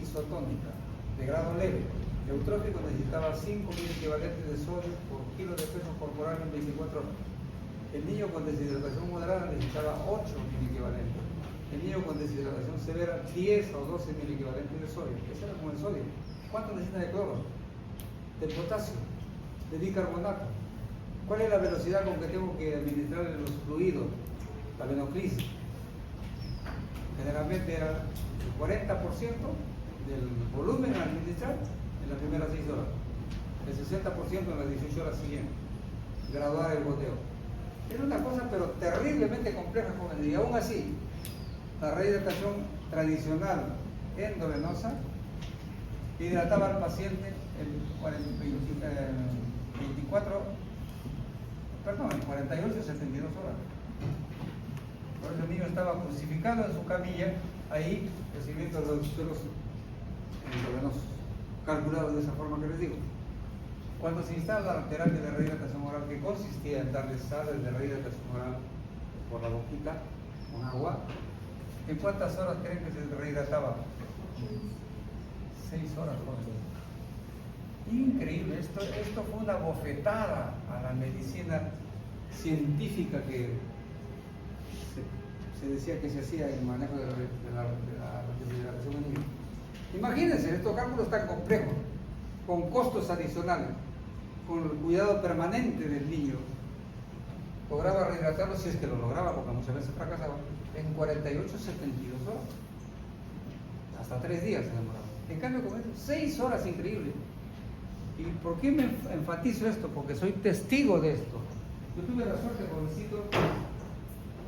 isotónica, de grado leve. Eutrófico necesitaba 5.000 equivalentes de sodio por kilo de peso corporal en 24 horas. El niño con deshidratación moderada necesitaba 8.000 equivalentes. El niño con deshidratación severa, 10 o 12.000 equivalentes de sodio. Eso era como el sodio. ¿Cuánto necesita de cloro? De potasio, de bicarbonato. ¿Cuál es la velocidad con que tengo que administrar los fluidos? La venoclisis. Generalmente era el 40% del volumen a administrar en las primeras 6 horas, el 60% en las 18 horas siguientes, graduar el goteo. Era una cosa pero terriblemente compleja, jóvenes, y aún así, la rehidratación tradicional endovenosa hidrataba al paciente en 48 a 72 horas. Por eso el niño estaba crucificado en su camilla, ahí recibiendo los suelos endovenosos, calculados de esa forma que les digo. Cuando se instala la terapia de rehidratación oral, que consistía en darle sales de rehidratación oral por la boquita con agua, ¿en cuántas horas creen que se rehidrataba? 6 horas, Jorge. Increíble, esto fue una bofetada a la medicina científica que se decía que se hacía en el manejo de la refrigeración en niños. Imagínense, estos cálculos tan complejos, con costos adicionales, con el cuidado permanente del niño, lograba rehidratarlo, si es que lo lograba, porque muchas veces fracasaba, en 48, 72 horas. Hasta 3 días se demoraba. En cambio, con esto, 6 horas, increíble. ¿Y por qué me enfatizo esto? Porque soy testigo de esto. Yo tuve la suerte, jovencito,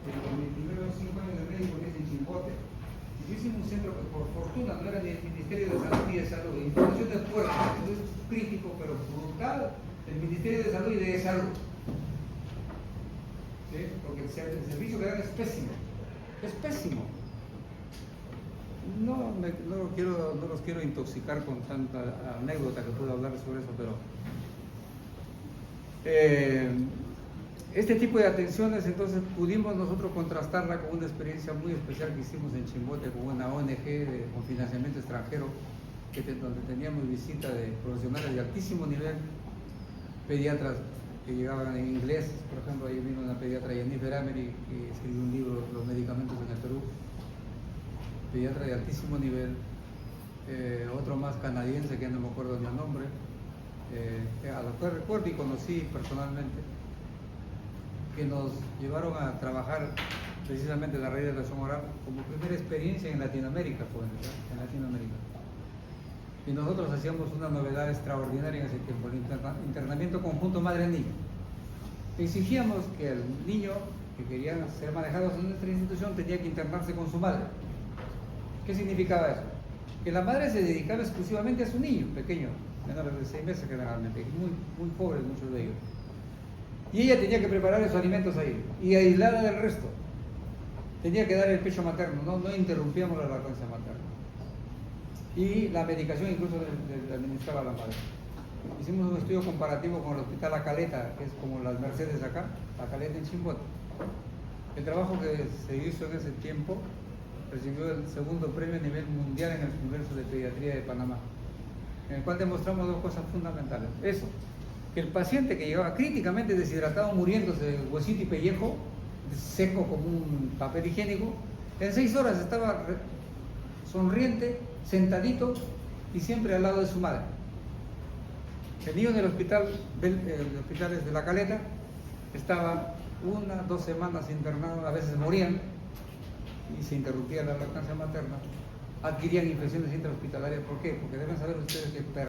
en mis primeros 5 años de médico, que es en Chimbote, y yo hice un centro que por fortuna no era ni el Ministerio de Salud ni de Salud, información de puerto, es crítico, pero brutal, el Ministerio de Salud y de Salud. ¿Sí? Porque el servicio que dan es pésimo. Es pésimo. No los quiero intoxicar con tanta anécdota que puedo hablar sobre eso, pero este tipo de atenciones entonces pudimos nosotros contrastarla con una experiencia muy especial que hicimos en Chimbote con una ONG con financiamiento extranjero, donde teníamos visita de profesionales de altísimo nivel, pediatras que llegaban en inglés. Por ejemplo, ahí vino una pediatra, Jennifer Amery, que escribió un libro, Los medicamentos en el Perú, pediatra de altísimo nivel, otro más canadiense que no me acuerdo ni el nombre, a los que recuerdo y conocí personalmente, que nos llevaron a trabajar precisamente la rehidratación oral como primera experiencia en Latinoamérica, en Latinoamérica. Y nosotros hacíamos una novedad extraordinaria en ese tiempo, el internamiento conjunto madre-niño. Exigíamos que el niño que quería ser manejado en nuestra institución tenía que internarse con su madre. ¿Qué significaba eso? Que la madre se dedicaba exclusivamente a su niño pequeño, menores de 6 meses generalmente, muy pobres muchos de ellos. Y ella tenía que preparar sus alimentos ahí, y aislada del resto. Tenía que dar el pecho materno, no interrumpíamos la lactancia materna. Y la medicación incluso le administraba a la madre. Hicimos un estudio comparativo con el hospital La Caleta, que es como las Mercedes acá, La Caleta en Chimbote. El trabajo que se hizo en ese tiempo recibió el segundo premio a nivel mundial en el Congreso de Pediatría de Panamá, en el cual demostramos 2 cosas fundamentales. Eso, que el paciente que llegaba críticamente deshidratado, muriéndose de huesito y pellejo, seco como un papel higiénico, en 6 horas estaba sonriente, sentadito y siempre al lado de su madre. El niño en el hospital de La Caleta estaba 1, 2 semanas internado, a veces morían y se interrumpía la lactancia materna, adquirían infecciones intrahospitalarias. ¿Por qué? Porque deben saber ustedes que